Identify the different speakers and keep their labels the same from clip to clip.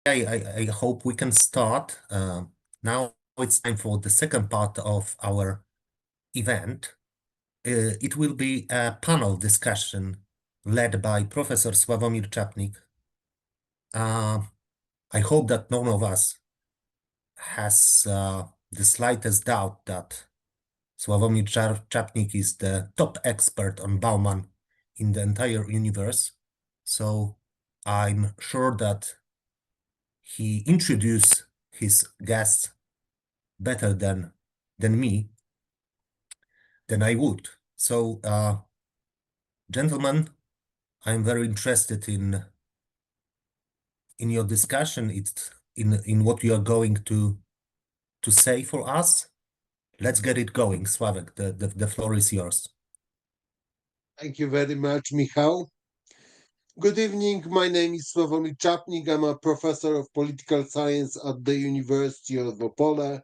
Speaker 1: I hope we can start. Now it's time for the second part of our event. It will be a panel discussion led by Professor Sławomir Czapnik. I hope that none of us has the slightest doubt that Sławomir Czapnik is the top expert on Bauman in the entire universe. So I'm sure that he introduced his guests better than me, than I would. So, gentlemen, I'm very interested in your discussion. It's in what you are going to say for us. Let's get it going. Sławek, the floor is yours.
Speaker 2: Thank you very much, Michał. Good evening. My name is Sławomir Czapnik. I'm a professor of political science at the University of Opole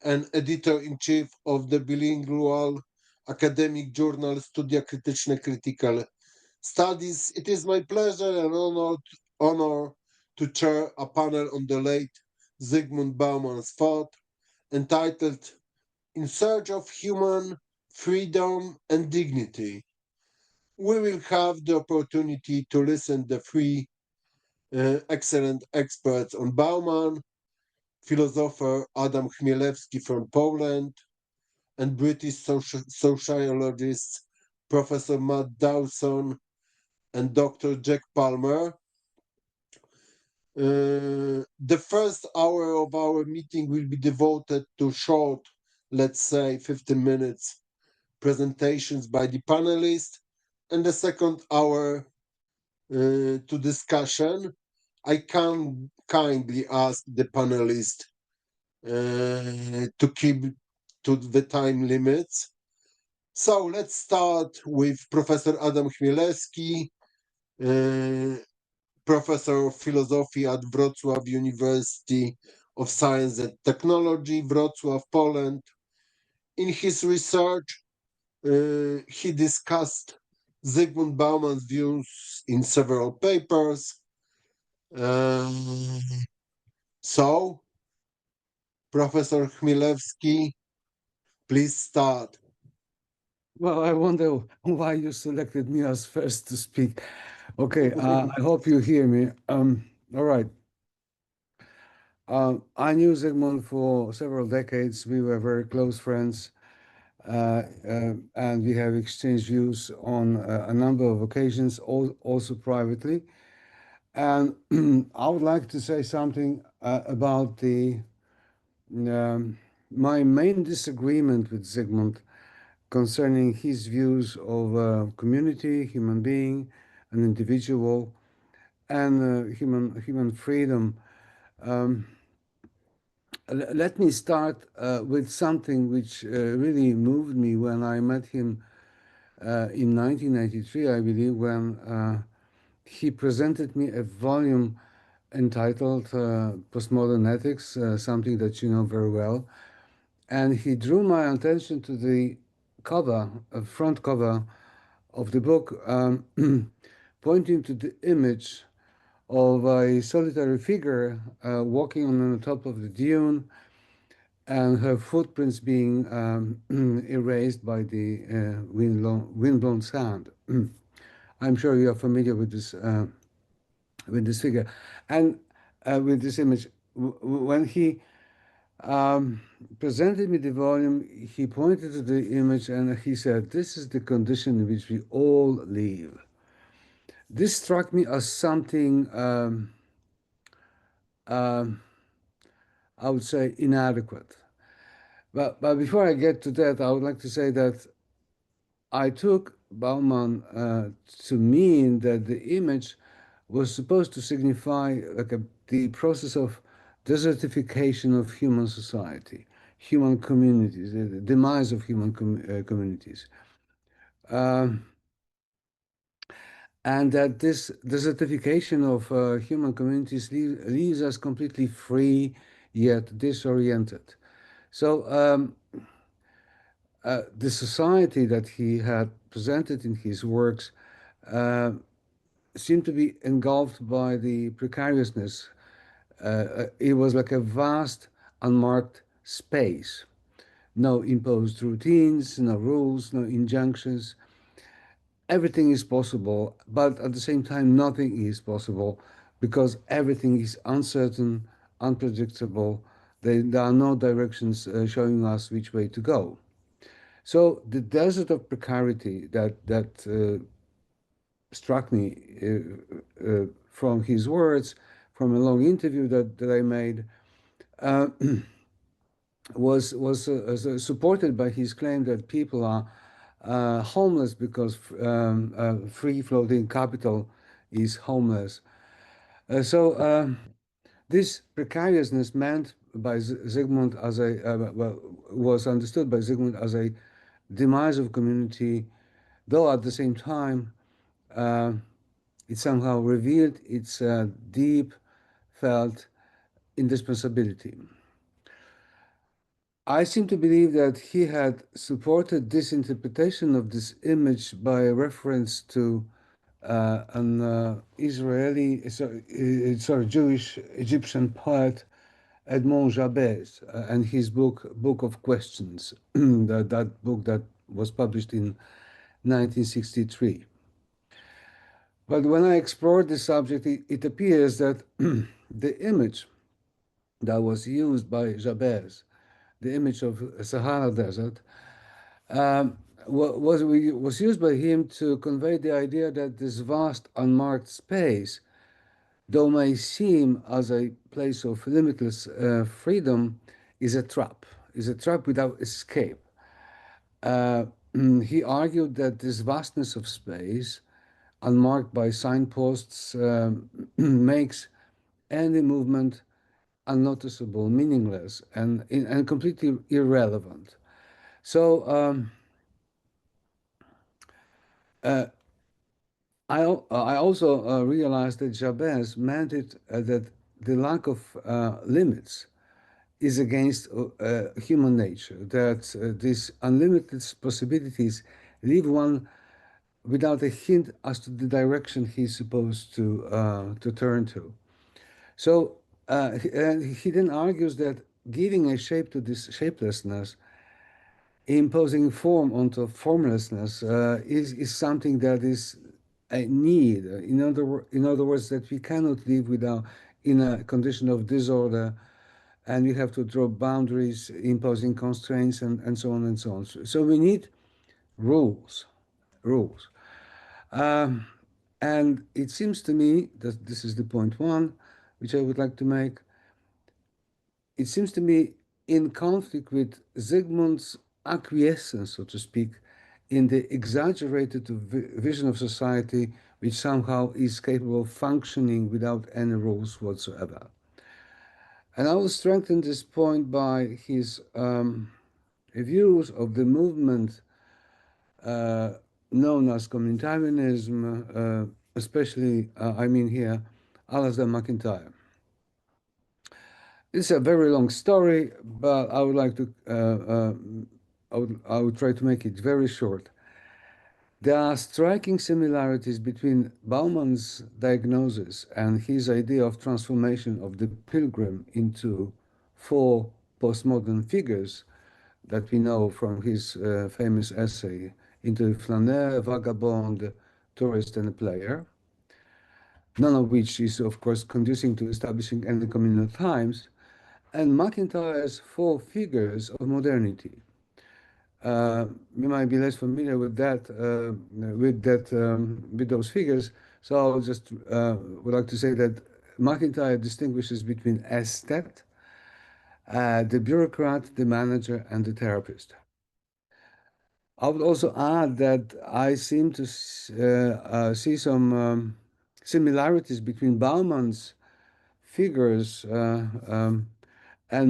Speaker 2: and editor-in-chief of the bilingual academic journal Studia Krytyczne Critical Studies. It is my pleasure and honor to chair a panel on the late Zygmunt Bauman's thought entitled In Search of Human Freedom and Dignity. We will have the opportunity to listen to three excellent experts on Bauman, philosopher Adam Chmielewski from Poland, and British sociologist Professor Matt Dawson and Dr. Jack Palmer. The first hour of our meeting will be devoted to short, let's say 15 minutes, presentations by the panelists, and the second hour to discussion. I can kindly ask the panelists to keep to the time limits. So let's start with Professor Adam Chmielewski, Professor of Philosophy at Wrocław University of Science and Technology, Wrocław, Poland. In his research, he discussed Zygmunt Bauman's views in several papers. So, Professor Chmielewski, please start.
Speaker 3: Well, I wonder why you selected me as first to speak. Okay, I hope you hear me. All right. I knew Zygmunt for several decades. We were very close friends, and we have exchanged views on a number of occasions, also privately. And I would like to say something about my main disagreement with Zygmunt concerning his views of community, human being, an individual, and human freedom. Let me start with something which really moved me when I met him in 1993, I believe, when he presented me a volume entitled Postmodern Ethics, something that you know very well. And he drew my attention to the cover, front cover of the book, pointing to the image of a solitary figure walking on the top of the dune, and her footprints being erased by the windblown sand. I'm sure you are familiar with this figure, and with this image. When he presented me the volume, he pointed to the image and he said, "This is the condition in which we all live." This struck me as something, I would say, inadequate. But before I get to that, I would like to say that I took Bauman to mean that the image was supposed to signify like the process of desertification of human society, human communities, the demise of human communities. And that this desertification of human communities leaves us completely free yet disoriented. So the society that he had presented in his works seemed to be engulfed by the precariousness It was like a vast, unmarked space. No imposed routines, no rules, no injunctions. Everything is possible, but at the same time, nothing is possible because everything is uncertain, unpredictable. There are no directions showing us which way to go. So the desert of precarity that struck me from his words, from a long interview that I made, was supported by his claim that people are homeless because free-floating capital is homeless. This precariousness meant by Zygmunt as was understood by Zygmunt as a demise of community, though at the same time it somehow revealed its deep felt indispensability. I seem to believe that he had supported this interpretation of this image by a reference to an Jewish Egyptian poet, Edmond Jabez, and his Book of Questions, that book that was published in 1963. But when I explored this subject, it appears that the image that was used by Jabez, the image of Sahara Desert, was used by him to convey the idea that this vast unmarked space, though may seem as a place of limitless freedom, is a trap without escape. He argued that this vastness of space, unmarked by signposts, makes any movement unnoticeable, meaningless, and completely irrelevant. So I also realized that Jabez meant it that the lack of limits is against human nature, that these unlimited possibilities leave one without a hint as to the direction he's supposed to turn to. So he then argues that giving a shape to this shapelessness, imposing form onto formlessness, is something that is a need. In other words, that we cannot live without in a condition of disorder, and we have to draw boundaries, imposing constraints, and so on and so on. So we need rules. And it seems to me that this is the point one, which I would like to make. It seems to me in conflict with Zygmunt's acquiescence, so to speak, in the exaggerated vision of society which somehow is capable of functioning without any rules whatsoever. And I will strengthen this point by his views of the movement known as communitarianism, especially, I mean here, Alasdair MacIntyre. It's a very long story, but I would like to, I would try to make it very short. There are striking similarities between Bauman's diagnosis and his idea of transformation of the pilgrim into four postmodern figures that we know from his famous essay, into flaneur, vagabond, tourist, and player, none of which is, of course, conducing to establishing any communal times, and MacIntyre's four figures of modernity. You might be less familiar with that, with those figures. So I'll just would like to say that MacIntyre distinguishes between aesthete, the bureaucrat, the manager, and the therapist. I would also add that I seem to see some similarities between Bauman's figures and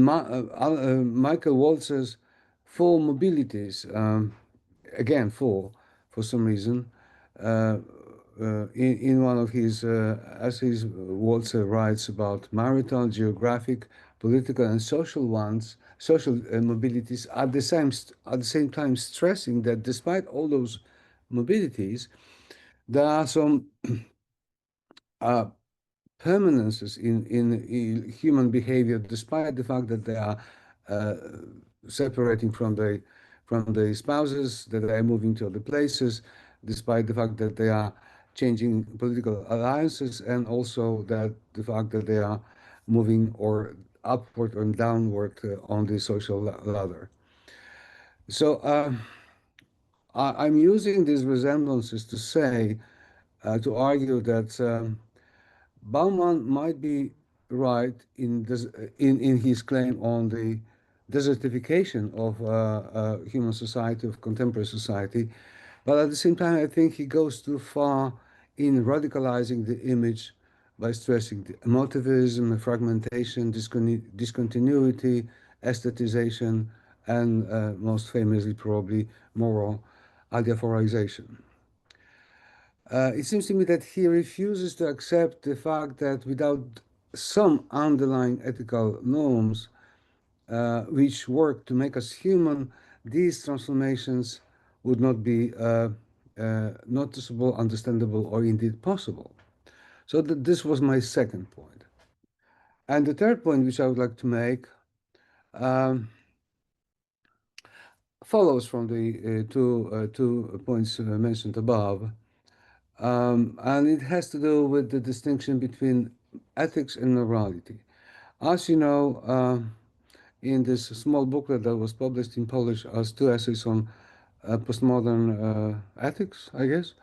Speaker 3: Michael Walzer's four mobilities, again four for some reason. In one of his essays, Walzer writes about marital, geographic, political, and social mobilities, at the same time stressing that despite all those mobilities, there are some permanences in human behavior, despite the fact that they are separating from the spouses, that they are moving to other places, despite the fact that they are changing political alliances, and also that the fact that they are moving or upward or downward on the social ladder. So I'm using these resemblances to say, to argue that Bauman might be right in his claim on the desertification of human society, of contemporary society, but at the same time, I think he goes too far in radicalizing the image by stressing the emotivism, fragmentation, discontinuity, aesthetization, and most famously, probably, moral adiaphorization. It seems to me that he refuses to accept the fact that without some underlying ethical norms which work to make us human, these transformations would not be noticeable, understandable, or indeed possible. So this was my second point. And the third point, which I would like to make, follows from the two points mentioned above. And it has to do with the distinction between ethics and morality. As you know, in this small booklet that was published in Polish as two essays on postmodern ethics, I guess,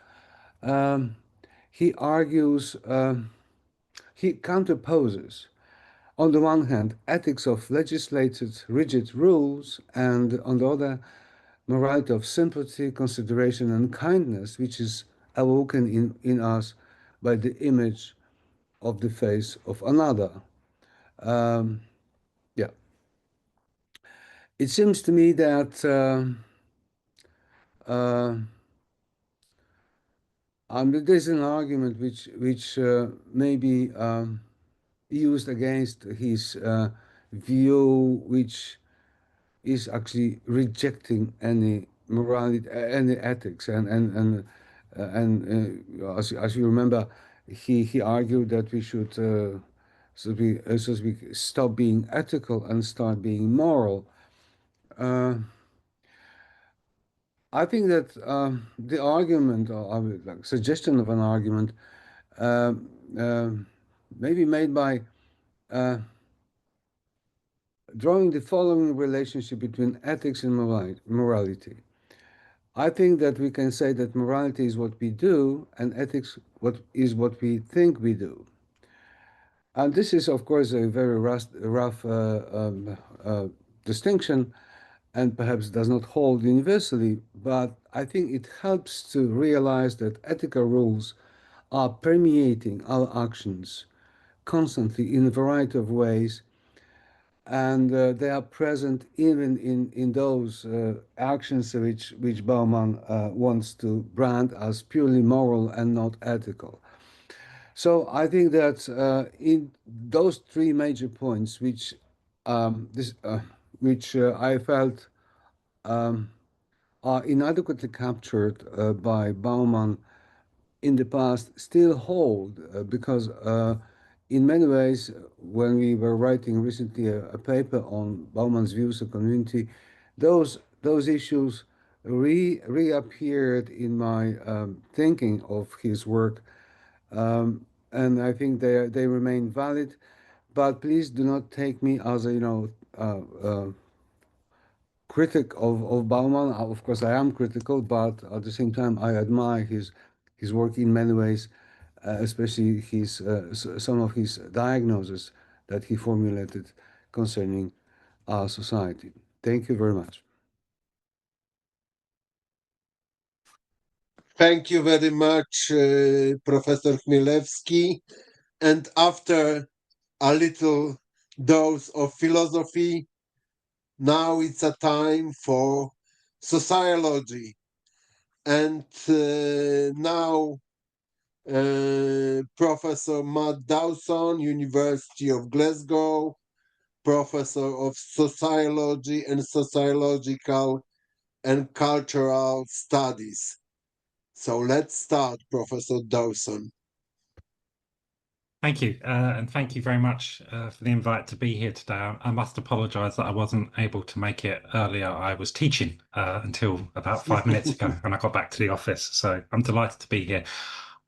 Speaker 3: he argues, he counterposes, on the one hand, ethics of legislated rigid rules, and on the other, morality of sympathy, consideration, and kindness, which is awoken in us by the image of the face of another. Yeah. It seems to me that there's an argument which may be used against his view, which is actually rejecting any morality, any ethics, and as you remember, he argued that we should so to speak, stop being ethical and start being moral. I think that the argument or like suggestion of an argument may be made by drawing the following relationship between ethics and morality. I think that we can say that morality is what we do and ethics is what we think we do. And this is, of course, a very rough distinction and perhaps does not hold universally, but I think it helps to realize that ethical rules are permeating our actions constantly in a variety of ways, and they are present even in those actions which Bauman wants to brand as purely moral and not ethical. So I think that in those three major points, which I felt are inadequately captured by Bauman in the past, still hold because in many ways, when we were writing recently a paper on Bauman's views of community, those issues reappeared in my thinking of his work, and I think they remain valid. But please do not take me as a critic of Bauman. Of course, I am critical, but at the same time, I admire his work in many ways, especially some of his diagnoses that he formulated concerning our society. Thank you very much.
Speaker 2: Thank you very much, Professor Chmielewski. And after a little dose of philosophy, now it's a time for sociology. And now Professor Matt Dawson, University of Glasgow, Professor of Sociology and Sociological and Cultural Studies. So let's start, Professor Dawson.
Speaker 4: Thank you, and thank you very much for the invite to be here today. I must apologise that I wasn't able to make it earlier. I was teaching until about 5 minutes ago when I got back to the office, so I'm delighted to be here.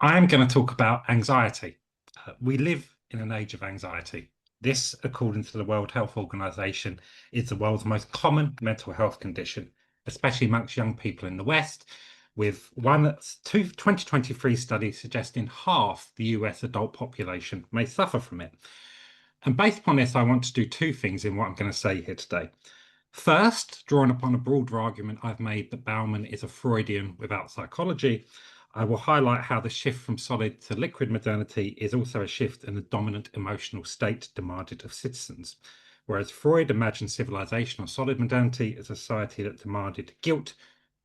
Speaker 4: I'm going to talk about anxiety. We live in an age of anxiety. This, according to the World Health Organization, is the world's most common mental health condition, especially amongst young people in the West, with 2023 study suggesting half the US adult population may suffer from it. And based upon this, I want to do two things in what I'm going to say here today. First, drawing upon a broader argument I've made that Bauman is a Freudian without psychology, I will highlight how the shift from solid to liquid modernity is also a shift in the dominant emotional state demanded of citizens. Whereas Freud imagined civilization or solid modernity as a society that demanded guilt,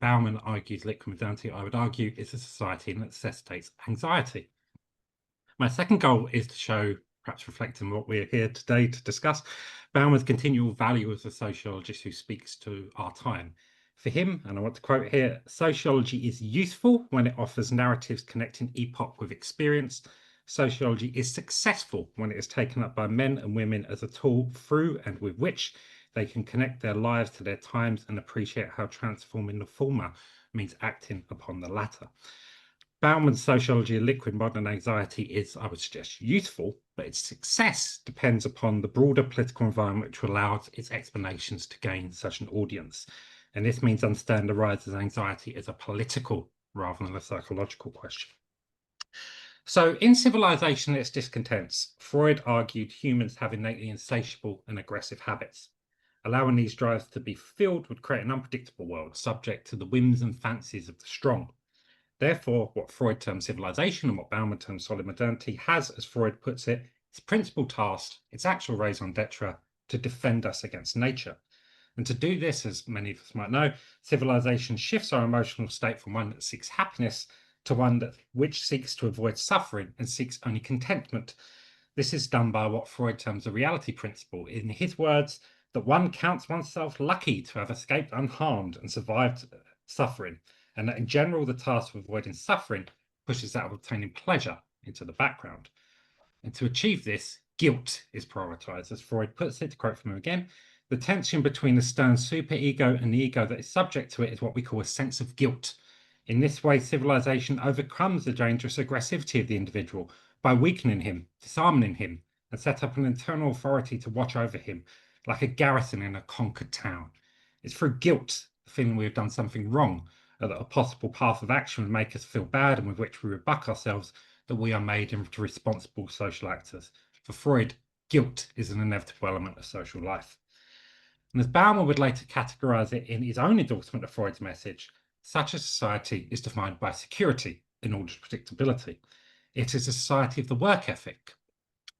Speaker 4: Bauman argues liquid modernity, I would argue, is a society that necessitates anxiety. My second goal is to show, perhaps reflecting on what we're here today to discuss, Bauman's continual value as a sociologist who speaks to our time. For him, and I want to quote here, sociology is useful when it offers narratives connecting epoch with experience. Sociology is successful when it is taken up by men and women as a tool through and with which they can connect their lives to their times and appreciate how transforming the former means acting upon the latter. Bauman's sociology of liquid modern anxiety is, I would suggest, useful, but its success depends upon the broader political environment which allows its explanations to gain such an audience. And this means understanding the rise of anxiety as a political rather than a psychological question. So in Civilization and its Discontents, Freud argued humans have innately insatiable and aggressive habits. Allowing these drives to be fulfilled would create an unpredictable world subject to the whims and fancies of the strong. Therefore, what Freud terms civilization and what Bauman terms solid modernity has, as Freud puts it, its principal task, its actual raison d'etre, to defend us against nature. And to do this, as many of us might know, civilization shifts our emotional state from one that seeks happiness to one which seeks to avoid suffering and seeks only contentment. This is done by what Freud terms the reality principle. In his words, that one counts oneself lucky to have escaped unharmed and survived suffering, and that in general the task of avoiding suffering pushes that of obtaining pleasure into the background. And to achieve this, guilt is prioritized. As Freud puts it, to quote from him again, the tension between the stern superego and the ego that is subject to it is what we call a sense of guilt. In this way, civilization overcomes the dangerous aggressivity of the individual by weakening him, disarming him, and set up an internal authority to watch over him, like a garrison in a conquered town. It's through guilt, the feeling we have done something wrong, that a possible path of action would make us feel bad and with which we rebuck ourselves, that we are made into responsible social actors. For Freud, guilt is an inevitable element of social life. And as Bauman would later categorize it in his own endorsement of Freud's message, such a society is defined by security in order to predictability. It is a society of the work ethic,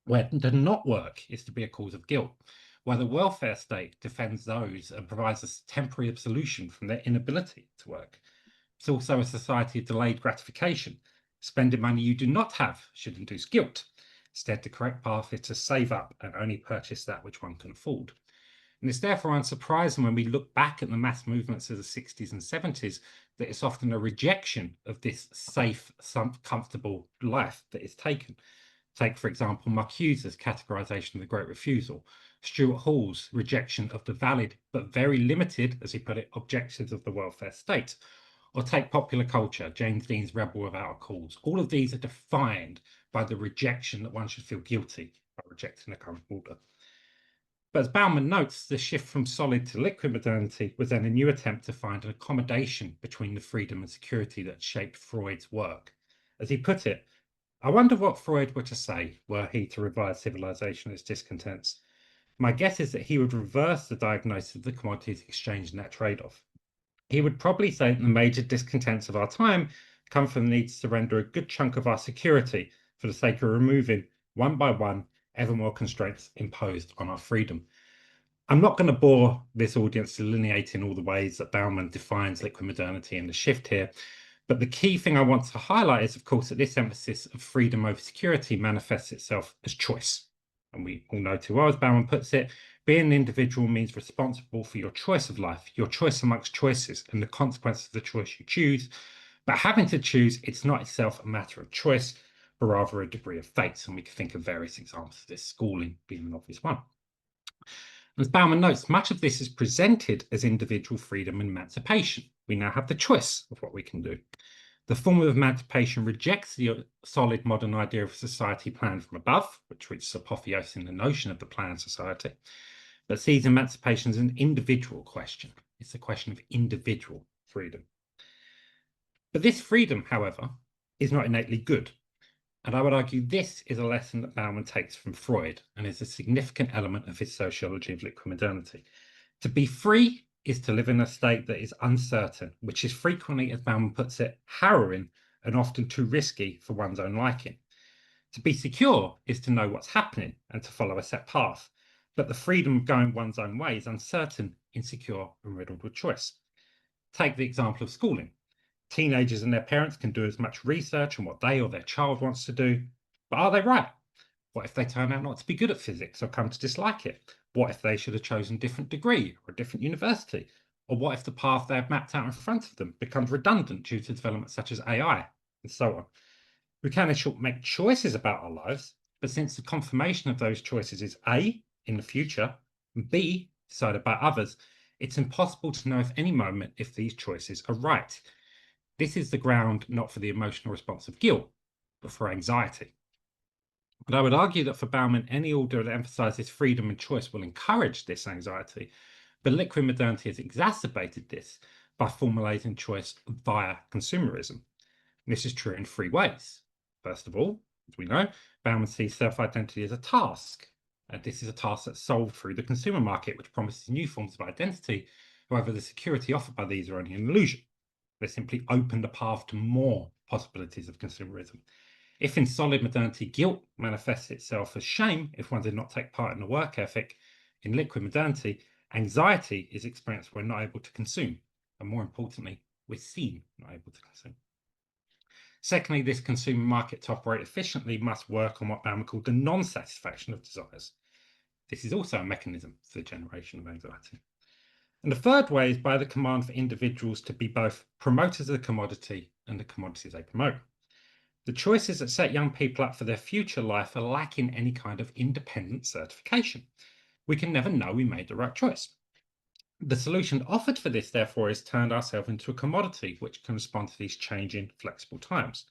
Speaker 4: where the not work is to be a cause of guilt, where the welfare state defends those and provides a temporary absolution from their inability to work. It's also a society of delayed gratification. Spending money you do not have should induce guilt. Instead, the correct path is to save up and only purchase that which one can afford. And it's therefore unsurprising when we look back at the mass movements of the 60s and 70s that it's often a rejection of this safe, comfortable life that is taken. Take, for example, Marcuse's categorization of the Great Refusal, Stuart Hall's rejection of the valid but very limited, as he put it, objectives of the welfare state. Or take popular culture, James Dean's Rebel Without a Cause. All of these are defined by the rejection that one should feel guilty by rejecting the current order. But as Bauman notes, the shift from solid to liquid modernity was then a new attempt to find an accommodation between the freedom and security that shaped Freud's work. As he put it, I wonder what Freud were to say were he to revise Civilization and its Discontents. My guess is that he would reverse the diagnosis of the commodities exchange and that trade-off. He would probably say that the major discontents of our time come from the need to surrender a good chunk of our security for the sake of removing, one by one, ever more constraints imposed on our freedom. I'm not going to bore this audience delineating all the ways that Bauman defines liquid modernity and the shift here, but the key thing I want to highlight is, of course, that this emphasis of freedom over security manifests itself as choice. And we all know too well, as Bauman puts it, being an individual means responsible for your choice of life, your choice amongst choices and the consequences of the choice you choose. But having to choose, it's not itself a matter of choice, but rather a degree of fate. And we can think of various examples of this, schooling being an obvious one. As Bauman notes, much of this is presented as individual freedom and emancipation. We now have the choice of what we can do. The form of emancipation rejects the solid modern idea of a society planned from above, which reaches apotheosis in the notion of the planned society, but sees emancipation as an individual question. It's a question of individual freedom. But this freedom, however, is not innately good. And I would argue this is a lesson that Bauman takes from Freud and is a significant element of his sociology of liquid modernity. To be free is to live in a state that is uncertain, which is frequently, as Bauman puts it, harrowing and often too risky for one's own liking. To be secure is to know what's happening and to follow a set path. But the freedom of going one's own way is uncertain, insecure, and riddled with choice. Take the example of schooling. Teenagers and their parents can do as much research on what they or their child wants to do, but are they right? What if they turn out not to be good at physics or come to dislike it? What if they should have chosen a different degree or a different university? Or what if the path they have mapped out in front of them becomes redundant due to developments such as AI, and so on? We can, in short, make choices about our lives, but since the confirmation of those choices is A, in the future, and B, decided by others, it's impossible to know at any moment if these choices are right. This is the ground not for the emotional response of guilt, but for anxiety. But I would argue that for Bauman, any order that emphasizes freedom and choice will encourage this anxiety, but liquid modernity has exacerbated this by formalizing choice via consumerism. This is true in three ways. First of all, as we know, Bauman sees self-identity as a task. This is a task that's solved through the consumer market, which promises new forms of identity. However, the security offered by these are only an illusion. They simply open the path to more possibilities of consumerism. If in solid modernity, guilt manifests itself as shame if one did not take part in the work ethic, in liquid modernity, anxiety is experienced when not able to consume. And more importantly, we're seen not able to consume. Secondly, this consumer market to operate efficiently must work on what Bauman called the non-satisfaction of desires. This is also a mechanism for the generation of anxiety. And the third way is by the command for individuals to be both promoters of the commodity and the commodities they promote. The choices that set young people up for their future life are lacking any kind of independent certification. We can never know we made the right choice. The solution offered for this, therefore, is turned ourselves into a commodity which can respond to these changing, flexible times.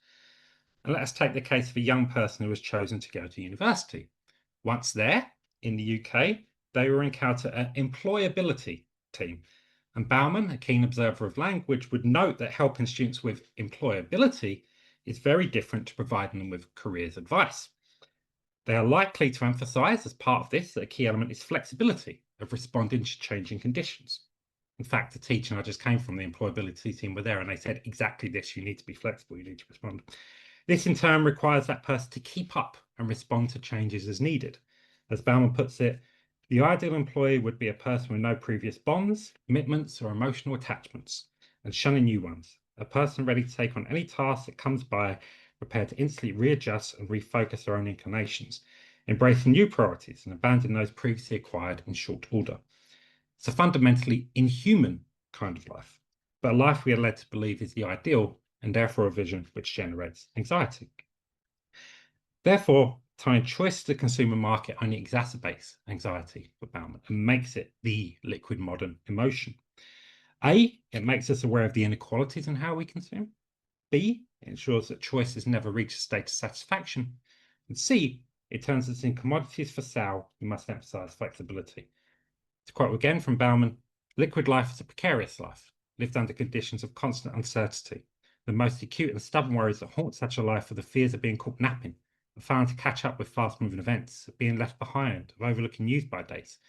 Speaker 4: And let us take the case of a young person who has chosen to go to university. Once there, in the UK, they will encounter an employability team. And Bauman, a keen observer of language, would note that helping students with employability is very different to providing them with careers advice. They are likely to emphasize as part of this that a key element is flexibility of responding to changing conditions. In fact, the teacher I just came from, the employability team, were there and they said exactly this: you need to be flexible, you need to respond. This in turn requires that person to keep up and respond to changes as needed. As Bauman puts it, the ideal employee would be a person with no previous bonds, commitments, or emotional attachments, and shunning new ones. A person ready to take on any task that comes by, prepared to instantly readjust and refocus their own inclinations, embracing new priorities and abandoning those previously acquired in short order. It's a fundamentally inhuman kind of life, but a life we are led to believe is the ideal and therefore a vision which generates anxiety. Therefore, tying choice to the consumer market only exacerbates anxiety for Bauman and makes it the liquid modern emotion. A, it makes us aware of the inequalities in how we consume. B, it ensures that choices never reach a state of satisfaction. And C, it turns us in commodities for sale. We must emphasize flexibility. To quote again from Bauman, liquid life is a precarious life, lived under conditions of constant uncertainty. The most acute and stubborn worries that haunt such a life are the fears of being caught napping, of failing to catch up with fast-moving events, of being left behind, of overlooking use-by dates,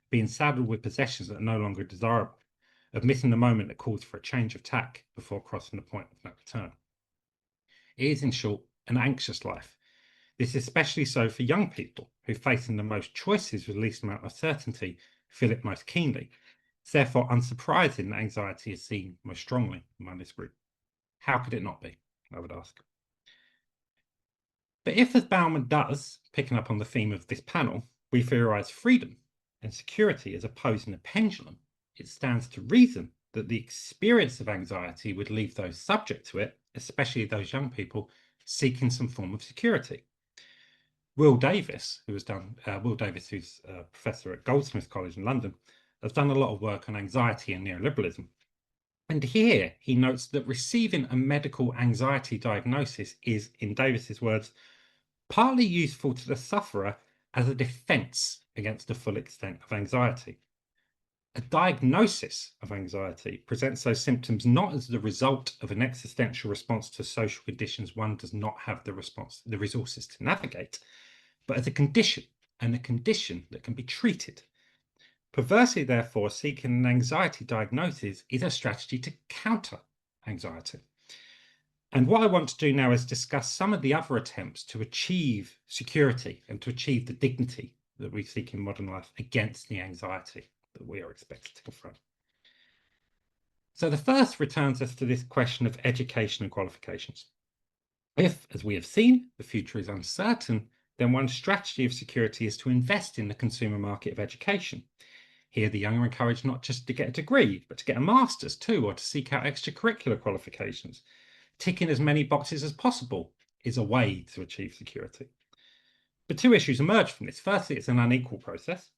Speaker 4: being saddled with possessions that are no longer desirable, of missing the moment that calls for a change of tack before crossing the point of no return. It is, in short, an anxious life. This is especially so for young people who, facing the most choices with least amount of certainty, feel it most keenly. It's therefore unsurprising that anxiety is seen most strongly among this group. How could it not be, I would ask? But if, as Bauman does, picking up on the theme of this panel, we theorize freedom and security as opposing a pendulum, it stands to reason that the experience of anxiety would leave those subject to it, especially those young people, seeking some form of security. Will Davies, who's a professor at Goldsmiths College in London, has done a lot of work on anxiety and neoliberalism. And here he notes that receiving a medical anxiety diagnosis is, in Davies's words, partly useful to the sufferer as a defense against the full extent of anxiety. A diagnosis of anxiety presents those symptoms not as the result of an existential response to social conditions one does not have the resources to navigate, but as a condition, and a condition that can be treated. Perversely, therefore, seeking an anxiety diagnosis is a strategy to counter anxiety. And what I want to do now is discuss some of the other attempts to achieve security and to achieve the dignity that we seek in modern life against the anxiety that we are expected to confront. So the first returns us to this question of education and qualifications. If, as we have seen, the future is uncertain, then one strategy of security is to invest in the consumer market of education. Here, the young are encouraged not just to get a degree, but to get a master's too, or to seek out extracurricular qualifications. Ticking as many boxes as possible is a way to achieve security. But two issues emerge from this. Firstly, it's an unequal process.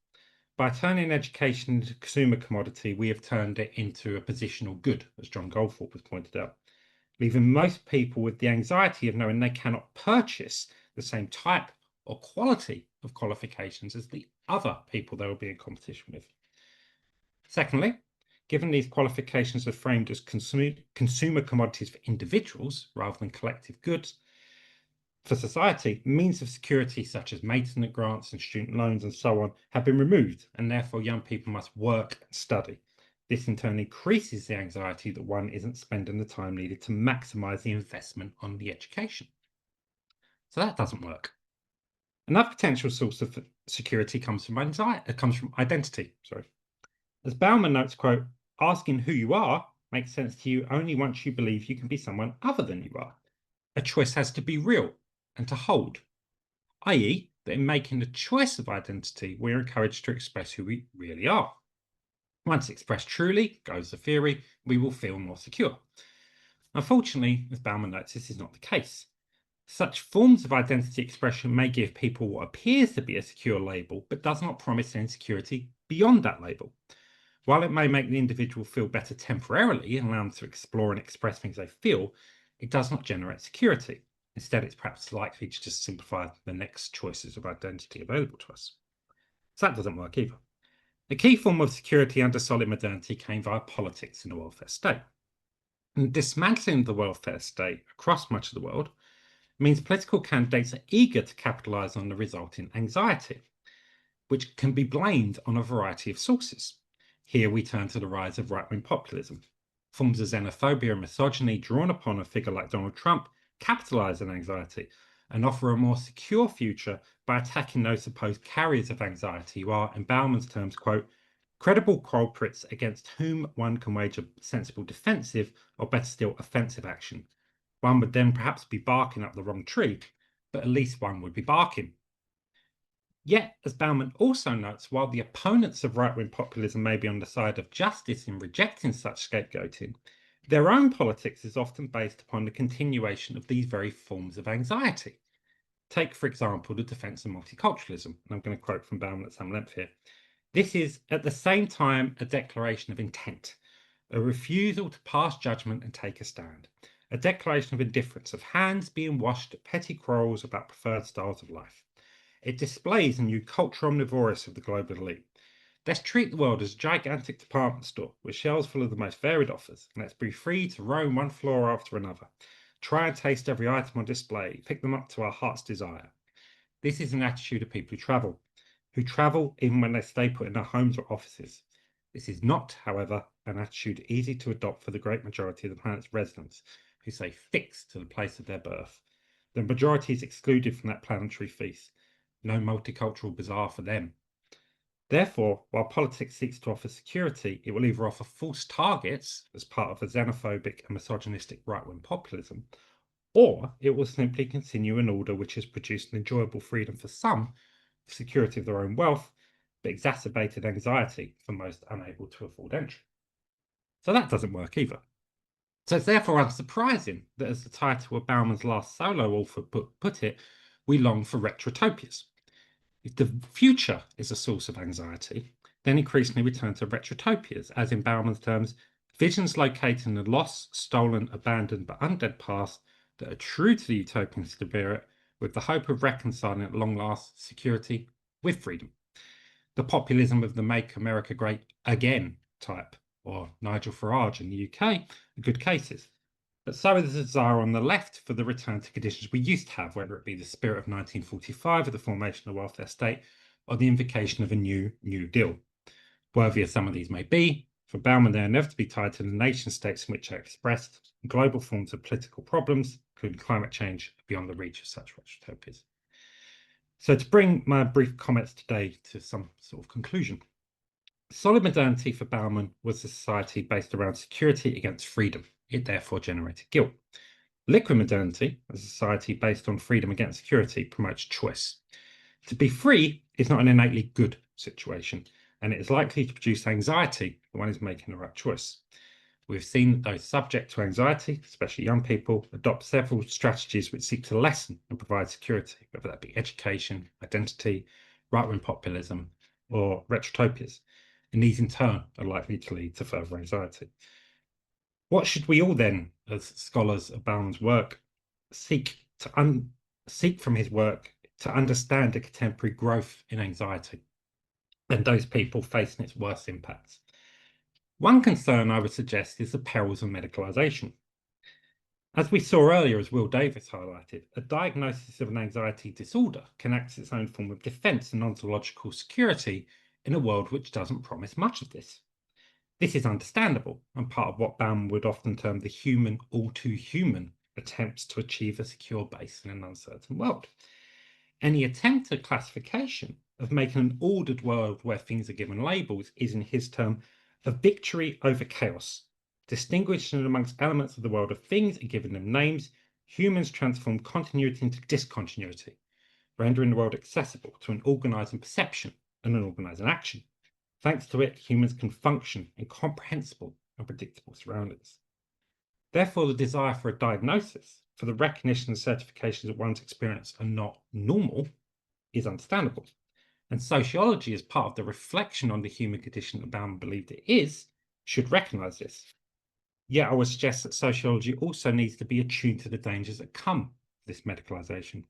Speaker 4: By turning education into a consumer commodity, we have turned it into a positional good, as John Goldthorpe has pointed out, leaving most people with the anxiety of knowing they cannot purchase the same type or quality of qualifications as the other people they will be in competition with. Secondly, given these qualifications are framed as consumer commodities for individuals rather than collective goods, for society, means of security such as maintenance grants and student loans and so on have been removed, and therefore young people must work and study. This in turn increases the anxiety that one isn't spending the time needed to maximise the investment on the education. So that doesn't work. Another potential source of security comes from identity. As Bauman notes, quote, asking who you are makes sense to you only once you believe you can be someone other than you are. A choice has to be real and to hold, i.e., that in making the choice of identity, we're encouraged to express who we really are. Once expressed truly, goes the theory, we will feel more secure. Unfortunately, as Bauman notes, this is not the case. Such forms of identity expression may give people what appears to be a secure label, but does not promise any security beyond that label. While it may make the individual feel better temporarily and allow them to explore and express things they feel, it does not generate security. Instead, it's perhaps likely to just simplify the next choices of identity available to us. So that doesn't work either. The key form of security under solid modernity came via politics in the welfare state. And dismantling the welfare state across much of the world means political candidates are eager to capitalise on the resulting anxiety, which can be blamed on a variety of sources. Here we turn to the rise of right-wing populism. Forms of xenophobia and misogyny drawn upon a figure like Donald Trump capitalise on anxiety and offer a more secure future by attacking those supposed carriers of anxiety who are, in Bauman's terms, quote, credible culprits against whom one can wage a sensible defensive or better still offensive action. One would then perhaps be barking up the wrong tree, but at least one would be barking. Yet, as Bauman also notes, while the opponents of right-wing populism may be on the side of justice in rejecting such scapegoating, their own politics is often based upon the continuation of these very forms of anxiety. Take, for example, the defence of multiculturalism, and I'm going to quote from Bauman at some length here. This is, at the same time, a declaration of intent, a refusal to pass judgment and take a stand, a declaration of indifference, of hands being washed at petty quarrels about preferred styles of life. It displays a new culture omnivorous of the global elite. Let's treat the world as a gigantic department store with shelves full of the most varied offers, and let's be free to roam one floor after another. Try and taste every item on display, pick them up to our heart's desire. This is an attitude of people who travel even when they stay put in their homes or offices. This is not, however, an attitude easy to adopt for the great majority of the planet's residents, who stay fixed to the place of their birth. The majority is excluded from that planetary feast. No multicultural bazaar for them. Therefore, while politics seeks to offer security, it will either offer false targets as part of a xenophobic and misogynistic right-wing populism, or it will simply continue an order which has produced an enjoyable freedom for some, for security of their own wealth, but exacerbated anxiety for most unable to afford entry. So that doesn't work either. So it's therefore unsurprising that, as the title of Bauman's last solo author put it, we long for retrotopias. If the future is a source of anxiety, then increasingly we turn to retrotopias, as in Bauman's terms, visions located in the lost, stolen, abandoned, but undead past that are true to the utopian spirit, with the hope of reconciling at long last security with freedom. The populism of the Make America Great Again type, or Nigel Farage in the UK, are good cases. But so is the desire on the left for the return to conditions we used to have, whether it be the spirit of 1945 or the formation of the welfare state, or the invocation of a new Deal. Worthy as some of these may be, for Bauman they are never to be tied to the nation states in which they are expressed, global forms of political problems, including climate change, beyond the reach of such utopias. So to bring my brief comments today to some sort of conclusion. Solid modernity for Bauman was a society based around security against freedom. It therefore generated guilt. Liquid modernity, a society based on freedom against security, promotes choice. To be free is not an innately good situation, and it is likely to produce anxiety when one is making the right choice. We've seen that those subject to anxiety, especially young people, adopt several strategies which seek to lessen and provide security, whether that be education, identity, right-wing populism, or retrotopias. And these in turn are likely to lead to further anxiety. What should we all then, as scholars of Bauman's work, seek from his work to understand the contemporary growth in anxiety and those people facing its worst impacts? One concern I would suggest is the perils of medicalisation. As we saw earlier, as Will Davis highlighted, a diagnosis of an anxiety disorder can act as its own form of defence and ontological security in a world which doesn't promise much of this. This is understandable and part of what Bauman would often term the human, all too human attempts to achieve a secure base in an uncertain world. Any attempt at classification of making an ordered world where things are given labels is, in his term, a victory over chaos. Distinguishing amongst elements of the world of things and giving them names, humans transform continuity into discontinuity, rendering the world accessible to an organising perception and an organising action. Thanks to it, humans can function in comprehensible and predictable surroundings. Therefore, the desire for a diagnosis, for the recognition and certification that one's experience are not normal, is understandable. And sociology, as part of the reflection on the human condition that Bauman believed it is, should recognise this. Yet I would suggest that sociology also needs to be attuned to the dangers that come with this medicalisation.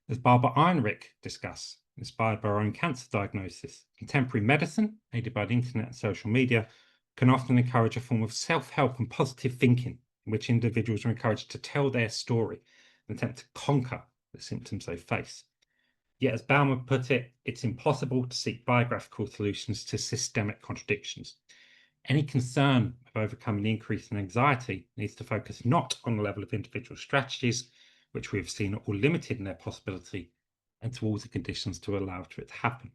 Speaker 4: As Barbara Einrich discussed, inspired by her own cancer diagnosis, contemporary medicine, aided by the internet and social media, can often encourage a form of self-help and positive thinking in which individuals are encouraged to tell their story and attempt to conquer the symptoms they face. Yet, as Bauman put it, it's impossible to seek biographical solutions to systemic contradictions. Any concern of overcoming the increase in anxiety needs to focus not on the level of individual strategies, which we have seen are all limited in their possibility, and towards the conditions to allow for it to happen.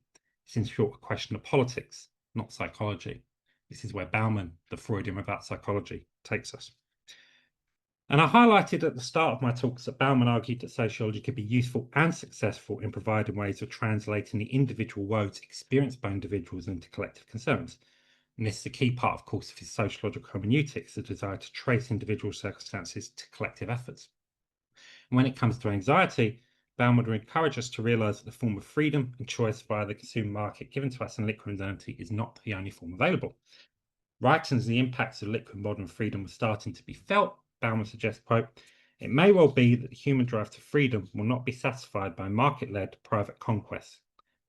Speaker 4: It's in short a question of politics, not psychology. This is where Bauman, the Freudian about psychology, takes us. And I highlighted at the start of my talks that Bauman argued that sociology could be useful and successful in providing ways of translating the individual woes experienced by individuals into collective concerns. And this is a key part, of course, of his sociological hermeneutics, the desire to trace individual circumstances to collective efforts. And when it comes to anxiety, Bauman would encourage us to realise that the form of freedom and choice via the consumer market given to us in liquid modernity is not the only form available. Right as the impacts of liquid modern freedom were starting to be felt, Bauman suggests, quote, "It may well be that the human drive to freedom will not be satisfied by market-led private conquest,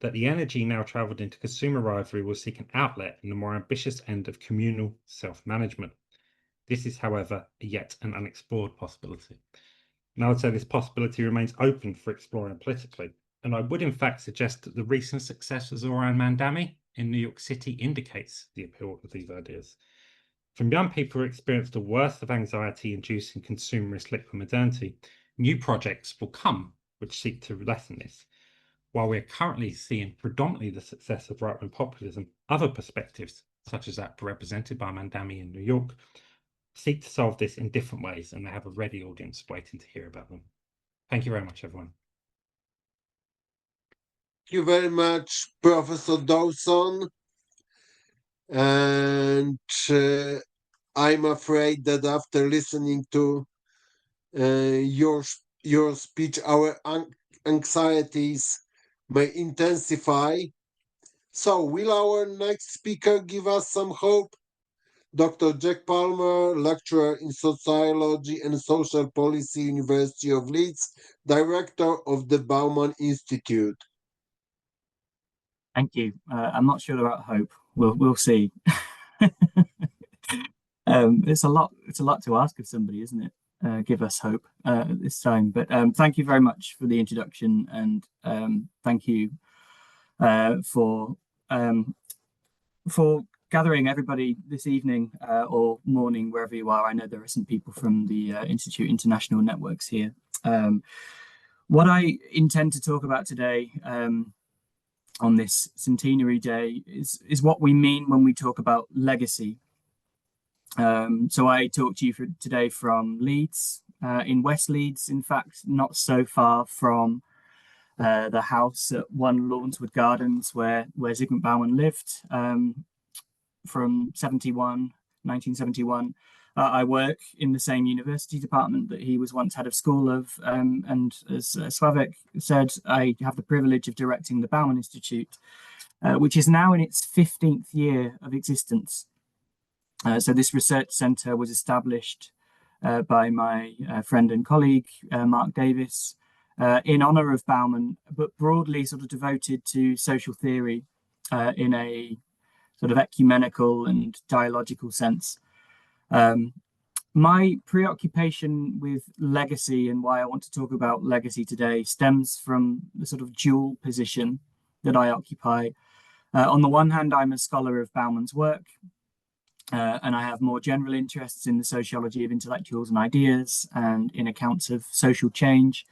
Speaker 4: that the energy now travelled into consumer rivalry will seek an outlet in the more ambitious end of communal self-management. This is, however, yet an unexplored possibility." And I would say this possibility remains open for exploring politically. And I would in fact suggest that the recent success of Zoran Mandami in New York City indicates the appeal of these ideas. From young people who experience the worst of anxiety-inducing consumerist liquid modernity, new projects will come which seek to lessen this. While we are currently seeing predominantly the success of right-wing populism, other perspectives, such as that represented by Mandami in New York, seek to solve this in different ways, and they have a ready audience waiting to hear about them. Thank you very much, everyone.
Speaker 2: Thank you very much, Professor Dawson. And I'm afraid that after listening to your speech, our anxieties may intensify. So, will our next speaker give us some hope? Dr. Jack Palmer, lecturer in sociology and social policy, University of Leeds, director of the Bauman Institute.
Speaker 5: Thank you. I'm not sure about hope. We'll see. It's a lot to ask of somebody, isn't it? Give us hope at this time. But thank you very much for the introduction, and thank you for gathering everybody this evening or morning, wherever you are. I know there are some people from the Institute International Networks here. What I intend to talk about today on this centenary day is what we mean when we talk about legacy. So I talk to you today from Leeds, in West Leeds, in fact, not so far from the house at 1 Lawnswood Gardens where Zygmunt Bauman lived from 1971. I work in the same university department that he was once head of school of, and as Sławek said, I have the privilege of directing the Bauman Institute, which is now in its 15th year of existence. So this research centre was established by my friend and colleague, Mark Davis, in honour of Bauman, but broadly sort of devoted to social theory in a sort of ecumenical and dialogical sense. My preoccupation with legacy and why I want to talk about legacy today stems from the sort of dual position that I occupy. On the one hand, I'm a scholar of Bauman's work, and I have more general interests in the sociology of intellectuals and ideas and in accounts of social change.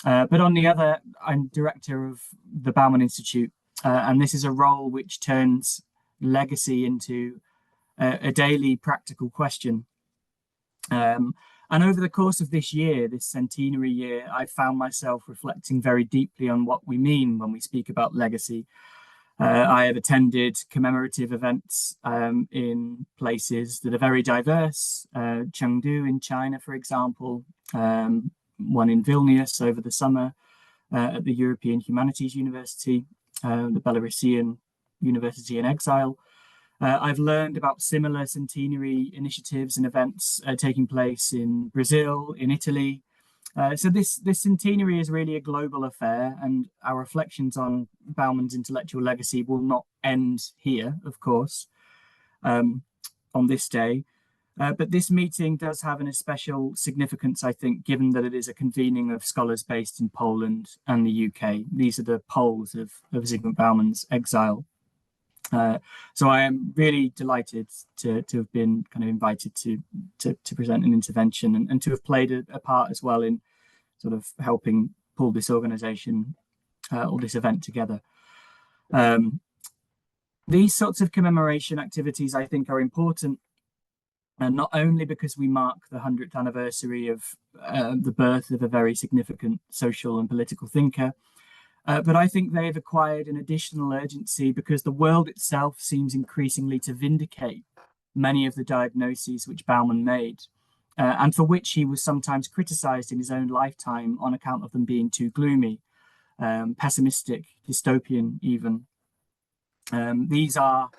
Speaker 5: But on the other, I'm director of the Bauman Institute, and this is a role which turns legacy into a daily practical question. And over the course of this year, this centenary year, I found myself reflecting very deeply on what we mean when we speak about legacy. I have attended commemorative events in places that are very diverse, Chengdu in China, for example, one in Vilnius over the summer at the European Humanities University, the Belarusian University in Exile. I've learned about similar centenary initiatives and events taking place in Brazil, in Italy. So this centenary is really a global affair, and our reflections on Bauman's intellectual legacy will not end here, of course, on this day. But this meeting does have an especial significance, I think, given that it is a convening of scholars based in Poland and the UK. These are the poles of Zygmunt Bauman's exile. So I am really delighted to have been kind of invited to present an intervention and to have played a part as well in sort of helping pull this organization or this event together. These sorts of commemoration activities, I think, are important, and not only because we mark the 100th anniversary of the birth of a very significant social and political thinker, but I think they have acquired an additional urgency because the world itself seems increasingly to vindicate many of the diagnoses which Bauman made, and for which he was sometimes criticized in his own lifetime on account of them being too gloomy, pessimistic, dystopian even. These are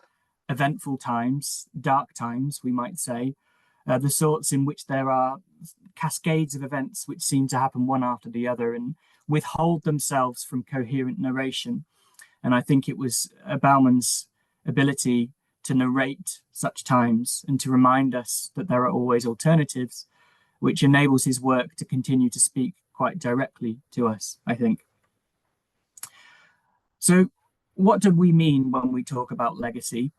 Speaker 5: eventful times, dark times, we might say, the sorts in which there are cascades of events which seem to happen one after the other and withhold themselves from coherent narration. And I think it was Bauman's ability to narrate such times and to remind us that there are always alternatives, which enables his work to continue to speak quite directly to us, I think. So what do we mean when we talk about legacy?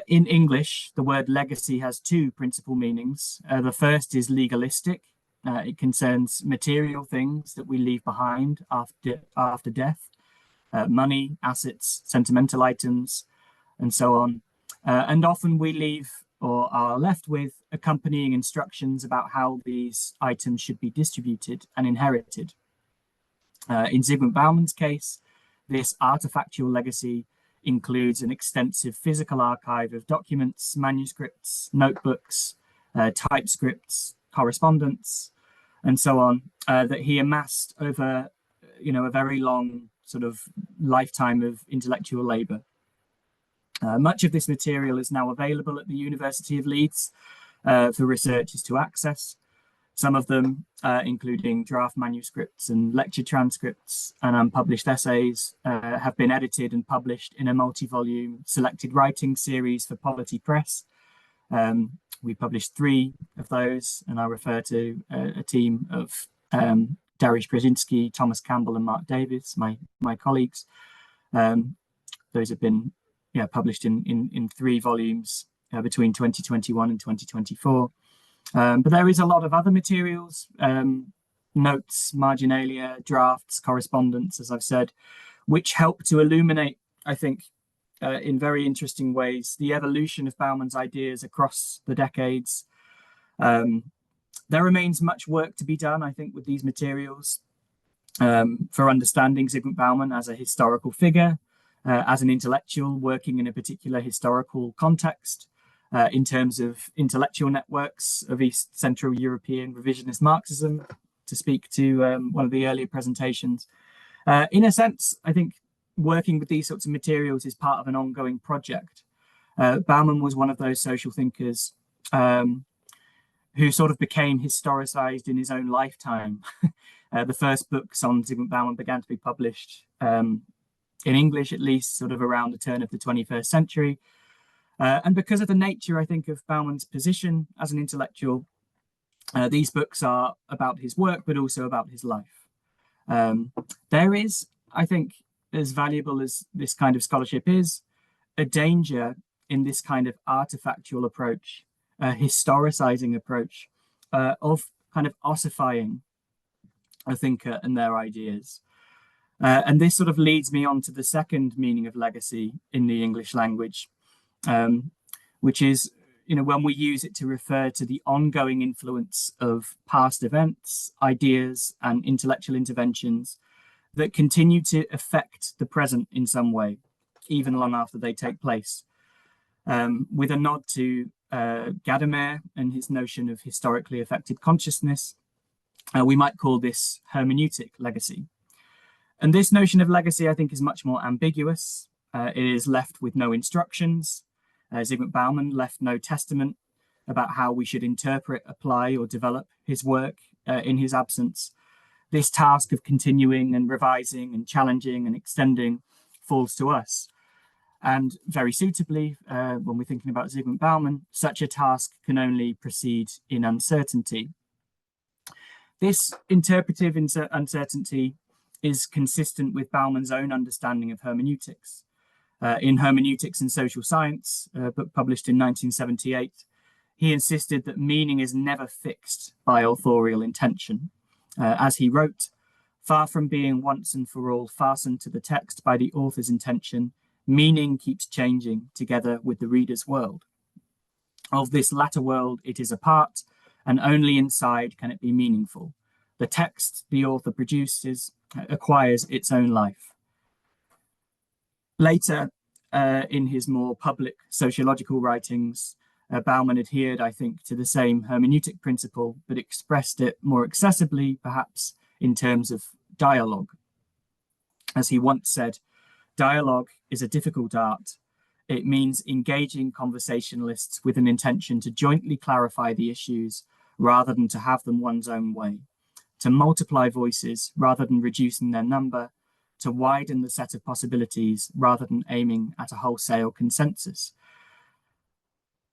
Speaker 5: In English, the word legacy has two principal meanings. The first is legalistic. It concerns material things that we leave behind after death, money, assets, sentimental items, and so on. And often we leave or are left with accompanying instructions about how these items should be distributed and inherited. In Zygmunt Bauman's case, this artifactual legacy includes an extensive physical archive of documents, manuscripts, notebooks, typescripts, correspondence, and so on, that he amassed over, a very long sort of lifetime of intellectual labor. Much of this material is now available at the University of Leeds for researchers to access. Some of them, including draft manuscripts and lecture transcripts and unpublished essays, have been edited and published in a multi-volume selected writing series for Polity Press. We published 3 of those, and I refer to a team of Dariusz Brzezinski, Thomas Campbell, and Mark Davies, my colleagues. Those have been published in 3 volumes between 2021 and 2024. But there is a lot of other materials, notes, marginalia, drafts, correspondence, as I've said, which help to illuminate, I think, in very interesting ways, the evolution of Bauman's ideas across the decades. There remains much work to be done, I think, with these materials for understanding Zygmunt Bauman as a historical figure, as an intellectual working in a particular historical context, in terms of intellectual networks of East Central European revisionist Marxism, to speak to one of the earlier presentations. In a sense, I think working with these sorts of materials is part of an ongoing project. Bauman was one of those social thinkers who sort of became historicized in his own lifetime. The first books on Zygmunt Bauman began to be published in English, at least, sort of around the turn of the 21st century. And because of the nature, I think, of Bauman's position as an intellectual, these books are about his work, but also about his life. There is, I think, as valuable as this kind of scholarship is, a danger in this kind of artifactual approach, historicizing approach, of kind of ossifying a thinker and their ideas. And this sort of leads me on to the second meaning of legacy in the English language, which is, when we use it to refer to the ongoing influence of past events, ideas, and intellectual interventions that continue to affect the present in some way, even long after they take place. With a nod to Gadamer and his notion of historically affected consciousness, we might call this hermeneutic legacy. And this notion of legacy, I think, is much more ambiguous. It is left with no instructions. Zygmunt Bauman left no testament about how we should interpret, apply, or develop his work in his absence. This task of continuing and revising and challenging and extending falls to us. And very suitably, when we're thinking about Zygmunt Bauman, such a task can only proceed in uncertainty. This interpretive uncertainty is consistent with Bauman's own understanding of hermeneutics. In Hermeneutics and Social Science, a book published in 1978, he insisted that meaning is never fixed by authorial intention. As he wrote, far from being once and for all fastened to the text by the author's intention, meaning keeps changing together with the reader's world. Of this latter world, it is a part, and only inside can it be meaningful. The text the author produces acquires its own life. Later, in his more public sociological writings, Bauman adhered, I think, to the same hermeneutic principle, but expressed it more accessibly, perhaps, in terms of dialogue. As he once said, dialogue is a difficult art. It means engaging conversationalists with an intention to jointly clarify the issues rather than to have them one's own way, to multiply voices rather than reducing their number, to widen the set of possibilities rather than aiming at a wholesale consensus,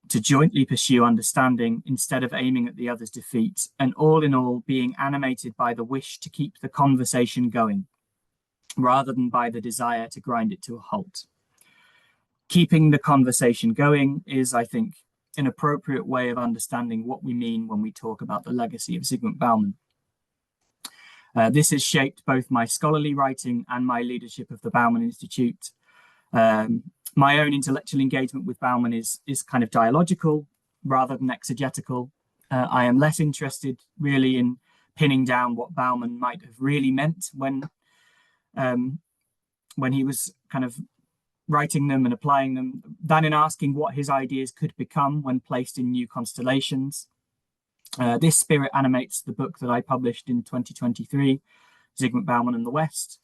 Speaker 5: to jointly pursue understanding instead of aiming at the other's defeat, and all in all being animated by the wish to keep the conversation going, rather than by the desire to grind it to a halt. Keeping the conversation going is, I think, an appropriate way of understanding what we mean when we talk about the legacy of Zygmunt Bauman. This has shaped both my scholarly writing and my leadership of the Bauman Institute. My own intellectual engagement with Bauman is kind of dialogical rather than exegetical. I am less interested really in pinning down what Bauman might have really meant when he was kind of writing them and applying them, than in asking what his ideas could become when placed in new constellations. This spirit animates the book that I published in 2023, Zygmunt Bauman and the West,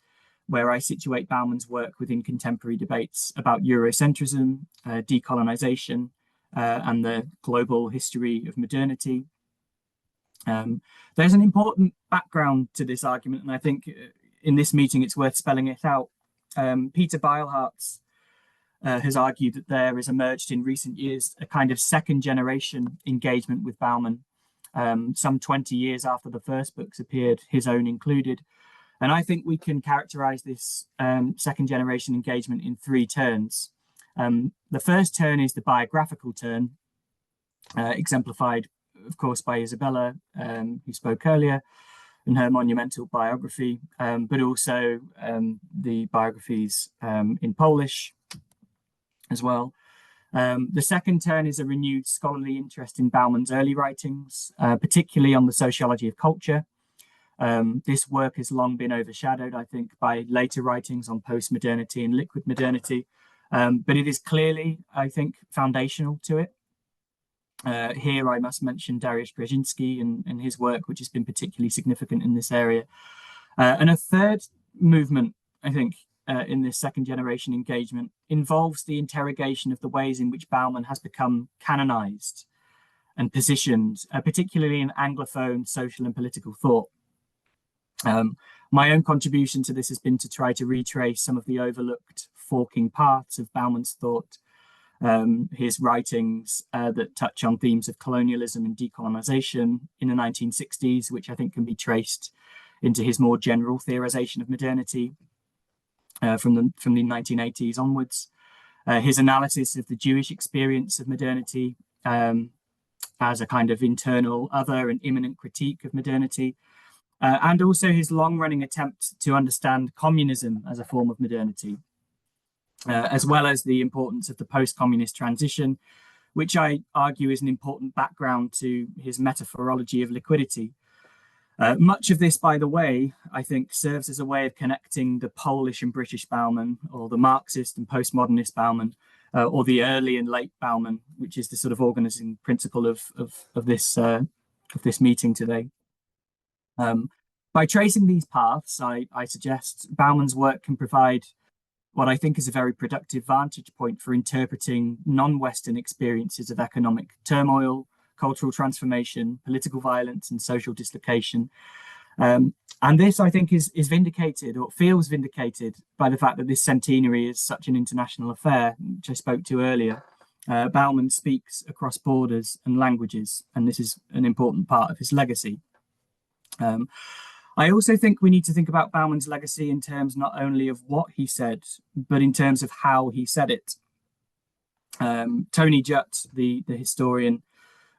Speaker 5: where I situate Bauman's work within contemporary debates about Eurocentrism, decolonization, and the global history of modernity. There's an important background to this argument, and I think in this meeting it's worth spelling it out. Peter Beilharz has argued that there has emerged in recent years a kind of second generation engagement with Bauman, some 20 years after the first books appeared, his own included. And I think we can characterize this second generation engagement in three turns. The first turn is the biographical turn, exemplified, of course, by Isabella, who spoke earlier, and her monumental biography, but also the biographies in Polish as well. The second turn is a renewed scholarly interest in Bauman's early writings, particularly on the sociology of culture. This work has long been overshadowed, I think, by later writings on postmodernity and liquid modernity, but it is clearly, I think, foundational to it. Here I must mention Dariusz Brzezinski and his work, which has been particularly significant in this area. And a third movement, I think, in this second generation engagement involves the interrogation of the ways in which Bauman has become canonized and positioned, particularly in Anglophone social and political thought. My own contribution to this has been to try to retrace some of the overlooked forking paths of Bauman's thought, his writings that touch on themes of colonialism and decolonization in the 1960s, which I think can be traced into his more general theorization of modernity from the 1980s onwards. His analysis of the Jewish experience of modernity as a kind of internal other and immanent critique of modernity, and also his long-running attempt to understand communism as a form of modernity, as well as the importance of the post-communist transition, which I argue is an important background to his metaphorology of liquidity. Much of this, by the way, I think serves as a way of connecting the Polish and British Bauman, or the Marxist and postmodernist Bauman, or the early and late Bauman, which is the sort of organizing principle of this meeting today. By tracing these paths, I suggest Bauman's work can provide what I think is a very productive vantage point for interpreting non-Western experiences of economic turmoil, cultural transformation, political violence, and social dislocation. And this, I think, is vindicated, or feels vindicated, by the fact that this centenary is such an international affair, which I spoke to earlier. Bauman speaks across borders and languages, and this is an important part of his legacy. I also think we need to think about Bauman's legacy in terms not only of what he said, but in terms of how he said it. Tony Judt, the historian,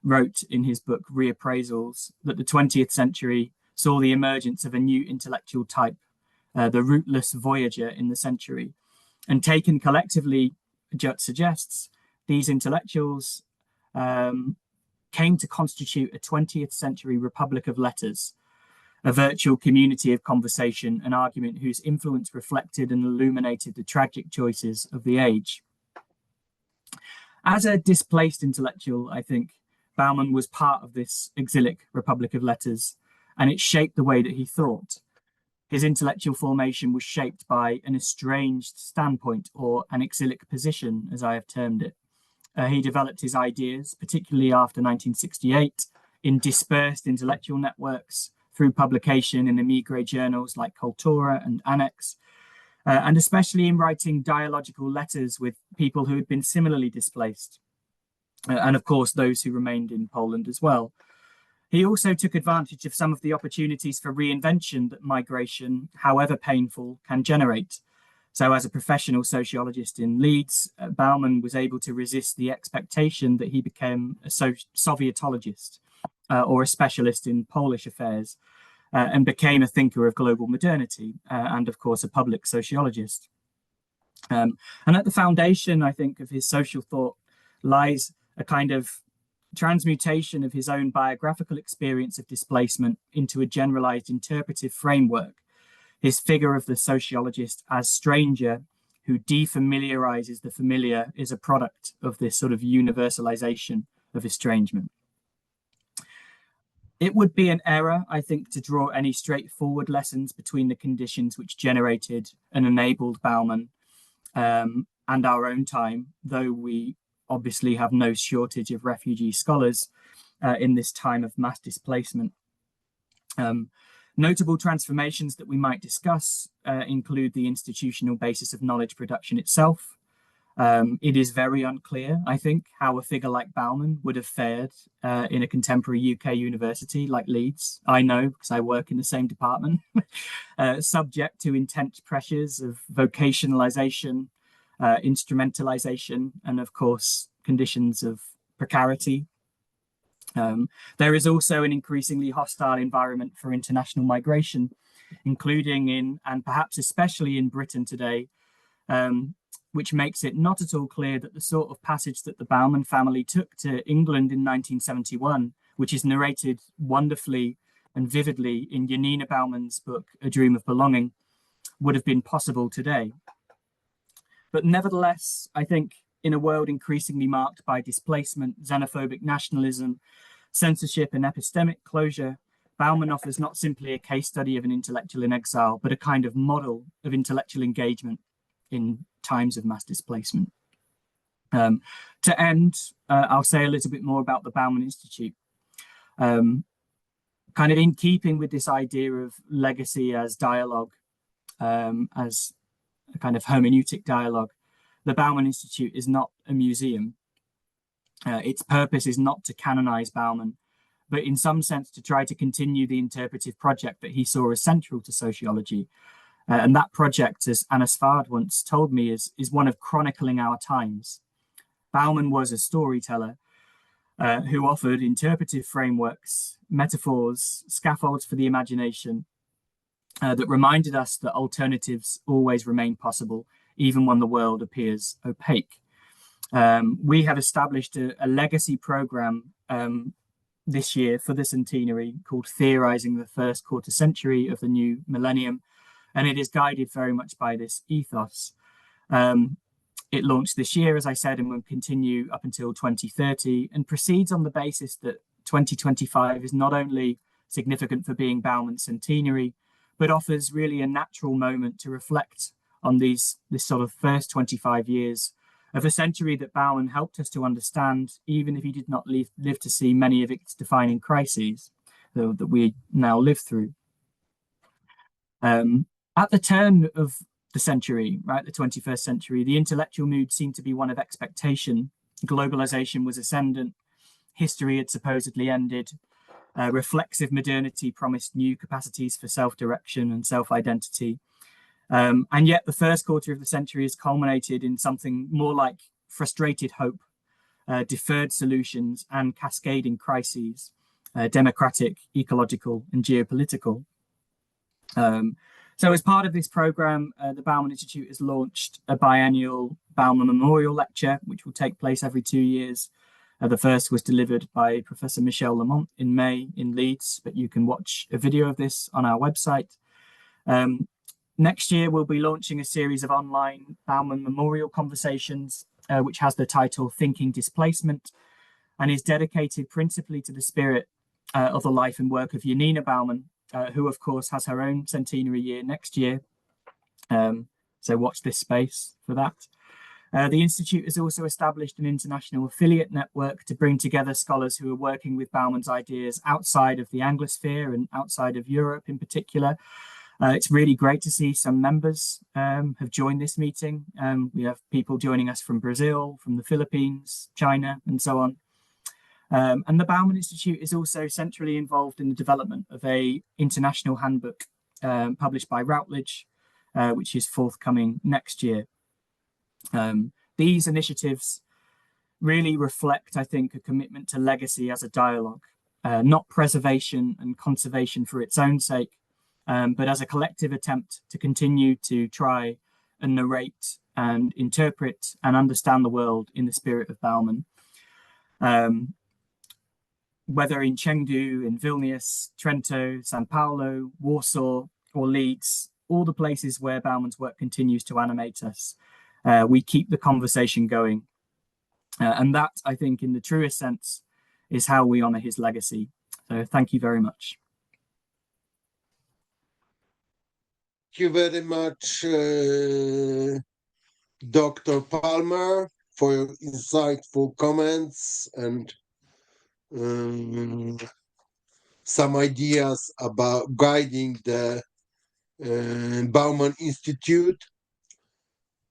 Speaker 5: wrote in his book Reappraisals that the 20th century saw the emergence of a new intellectual type, the rootless voyager in the century. And taken collectively, Judt suggests, these intellectuals came to constitute a 20th century republic of letters, a virtual community of conversation and argument whose influence reflected and illuminated the tragic choices of the age. As a displaced intellectual, I think Bauman was part of this exilic republic of letters, and it shaped the way that he thought. His intellectual formation was shaped by an estranged standpoint, or an exilic position, as I have termed it. He developed his ideas, particularly after 1968, in dispersed intellectual networks, through publication in emigre journals like Kultura and Annex, and especially in writing dialogical letters with people who had been similarly displaced, and of course those who remained in Poland as well. He also took advantage of some of the opportunities for reinvention that migration, however painful, can generate. So as a professional sociologist in Leeds, Bauman was able to resist the expectation that he became a Sovietologist, or a specialist in Polish affairs, and became a thinker of global modernity, and of course a public sociologist. And at the foundation, I think, of his social thought lies a kind of transmutation of his own biographical experience of displacement into a generalized interpretive framework. His figure of the sociologist as stranger, who defamiliarizes the familiar is a product of this sort of universalization of estrangement. It would be an error, I think, to draw any straightforward lessons between the conditions which generated and enabled Bauman and our own time, though we obviously have no shortage of refugee scholars in this time of mass displacement. Notable transformations that we might discuss include the institutional basis of knowledge production itself. It is very unclear, I think, how a figure like Bauman would have fared in a contemporary UK university like Leeds. I know because I work in the same department, subject to intense pressures of vocationalization, instrumentalization, and of course, conditions of precarity. There is also an increasingly hostile environment for international migration, including in, and perhaps especially in Britain today, which makes it not at all clear that the sort of passage that the Bauman family took to England in 1971, which is narrated wonderfully and vividly in Janina Bauman's book, A Dream of Belonging, would have been possible today. But nevertheless, I think in a world increasingly marked by displacement, xenophobic nationalism, censorship, and epistemic closure, Bauman offers not simply a case study of an intellectual in exile, but a kind of model of intellectual engagement in times of mass displacement. To end, I'll say a little bit more about the Bauman Institute. Kind of in keeping with this idea of legacy as dialogue, as a kind of hermeneutic dialogue, the Bauman Institute is not a museum. Its purpose is not to canonize Bauman, but in some sense to try to continue the interpretive project that he saw as central to sociology. And that project, as Anna Svard once told me, is one of chronicling our times. Bauman was a storyteller who offered interpretive frameworks, metaphors, scaffolds for the imagination that reminded us that alternatives always remain possible, even when the world appears opaque. We have established a legacy program this year for the centenary called Theorizing the First Quarter Century of the New Millennium, and it is guided very much by this ethos. It launched this year, as I said, and will continue up until 2030, and proceeds on the basis that 2025 is not only significant for being Bauman's centenary, but offers really a natural moment to reflect on this sort of first 25 years of a century that Bauman helped us to understand, even if he did not live to see many of its defining crises that we now live through. At the turn of the century, right, the 21st century, the intellectual mood seemed to be one of expectation. Globalization was ascendant. History had supposedly ended. Reflexive modernity promised new capacities for self-direction and self-identity. And yet the first quarter of the century has culminated in something more like frustrated hope, deferred solutions, and cascading crises, democratic, ecological, and geopolitical. So as part of this program, the Bauman Institute has launched a biennial Bauman Memorial Lecture, which will take place every 2 years. The first was delivered by Professor Michel Lamont in May in Leeds, but you can watch a video of this on our website. Next year, we'll be launching a series of online Bauman Memorial Conversations, which has the title Thinking Displacement, and is dedicated principally to the spirit of the life and work of Janina Bauman, who, of course, has her own centenary year next year. So watch this space for that. The Institute has also established an international affiliate network to bring together scholars who are working with Bauman's ideas outside of the Anglosphere and outside of Europe in particular. It's really great to see some members have joined this meeting. We have people joining us from Brazil, from the Philippines, China, and so on. And the Bauman Institute is also centrally involved in the development of an international handbook published by Routledge, which is forthcoming next year. These initiatives really reflect, I think, a commitment to legacy as a dialogue, not preservation and conservation for its own sake, but as a collective attempt to continue to try and narrate and interpret and understand the world in the spirit of Bauman. Whether in Chengdu, in Vilnius, Trento, Sao Paulo, Warsaw, or Leeds, all the places where Bauman's work continues to animate us. we keep the conversation going. And that, I think, in the truest sense, is how we honor his legacy. So thank you very much.
Speaker 2: Thank you very much, Dr. Palmer, for your insightful comments and some ideas about guiding the Bauman Institute.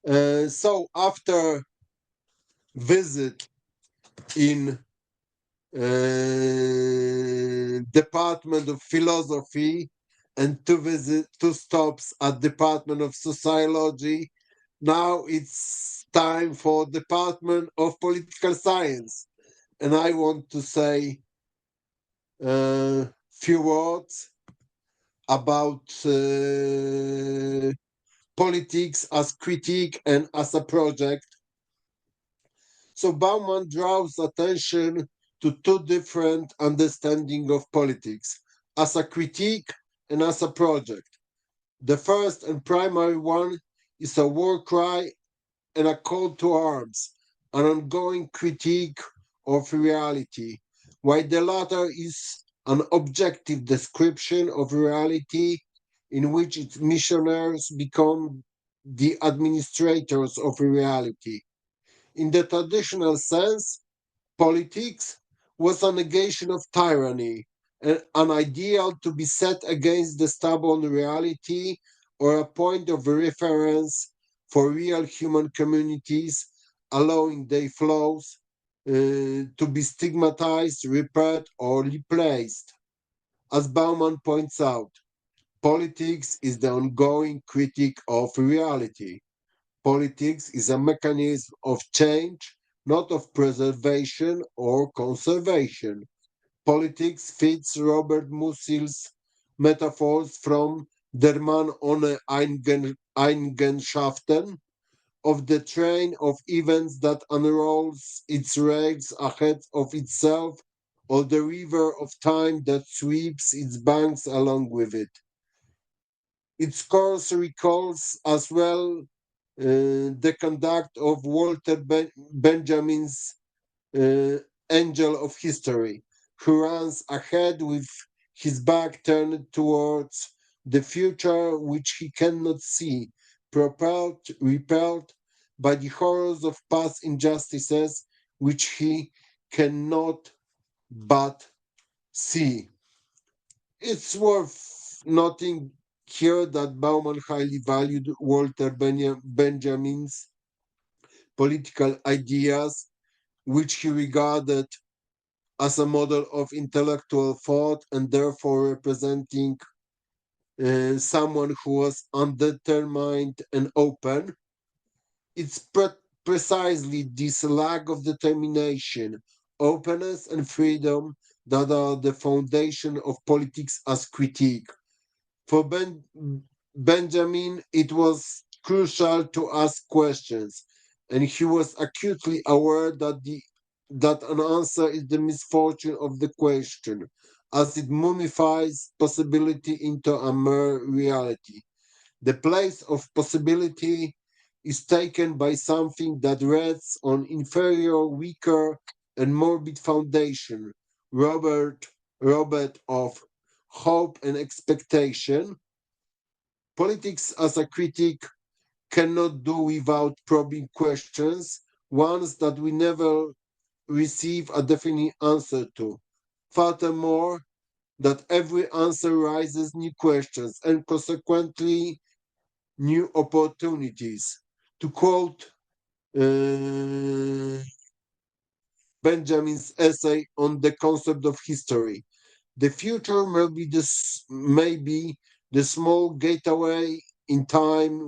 Speaker 2: So after visit in Department of Philosophy and two stops at Department of Sociology, now it's time for Department of Political Science, and I want to say a few words about politics as critique and as a project. So Bauman draws attention to two different understandings of politics, as a critique and as a project. The first and primary one is a war cry and a call to arms, an ongoing critique of reality, while the latter is an objective description of reality in which its missionaries become the administrators of reality. In the traditional sense, politics was a negation of tyranny, an ideal to be set against the stubborn reality or a point of reference for real human communities, allowing their flaws to be stigmatized, repaired, or replaced. As Bauman points out, politics is the ongoing critique of reality. Politics is a mechanism of change, not of preservation or conservation. Politics fits Robert Musil's metaphors from Der Mann ohne Eigenschaften, of the train of events that unrolls its rails ahead of itself, or the river of time that sweeps its banks along with it. Its course recalls as well the conduct of Walter Benjamin's Angel of History, who runs ahead with his back turned towards the future which he cannot see, repelled by the horrors of past injustices which he cannot but see. It's worth noting here that Bauman highly valued Walter Benjamin's political ideas, which he regarded as a model of intellectual thought and therefore representing someone who was undetermined and open. It's precisely this lack of determination, openness, and freedom that are the foundation of politics as critique. For Benjamin, it was crucial to ask questions, and he was acutely aware that an answer is the misfortune of the question, as it mummifies possibility into a mere reality. The place of possibility is taken by something that rests on inferior, weaker, and morbid foundation, Robert of hope and expectation. Politics as a critic cannot do without probing questions, ones that we never receive a definite answer to. Furthermore, that every answer raises new questions and consequently new opportunities. To quote Benjamin's essay on the concept of history, the future may be the small gateway in time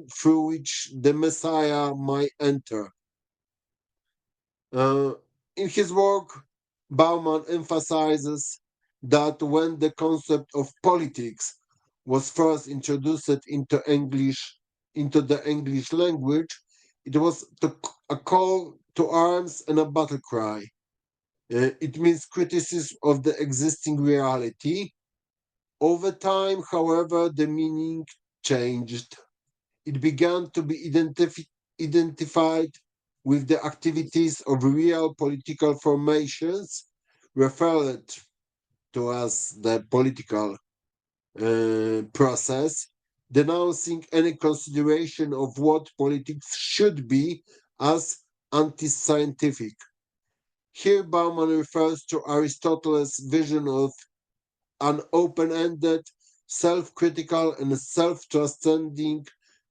Speaker 2: through which the Messiah might enter. In his work, Bauman emphasizes that when the concept of politics was first introduced into the English language, it was a call to arms and a battle cry. It means criticism of the existing reality. Over time, however, the meaning changed. it began to be identified with the activities of real political formations referred to as the political process, denouncing any consideration of what politics should be as anti-scientific. Here Bauman refers to Aristotle's vision of an open-ended, self-critical and self-transcending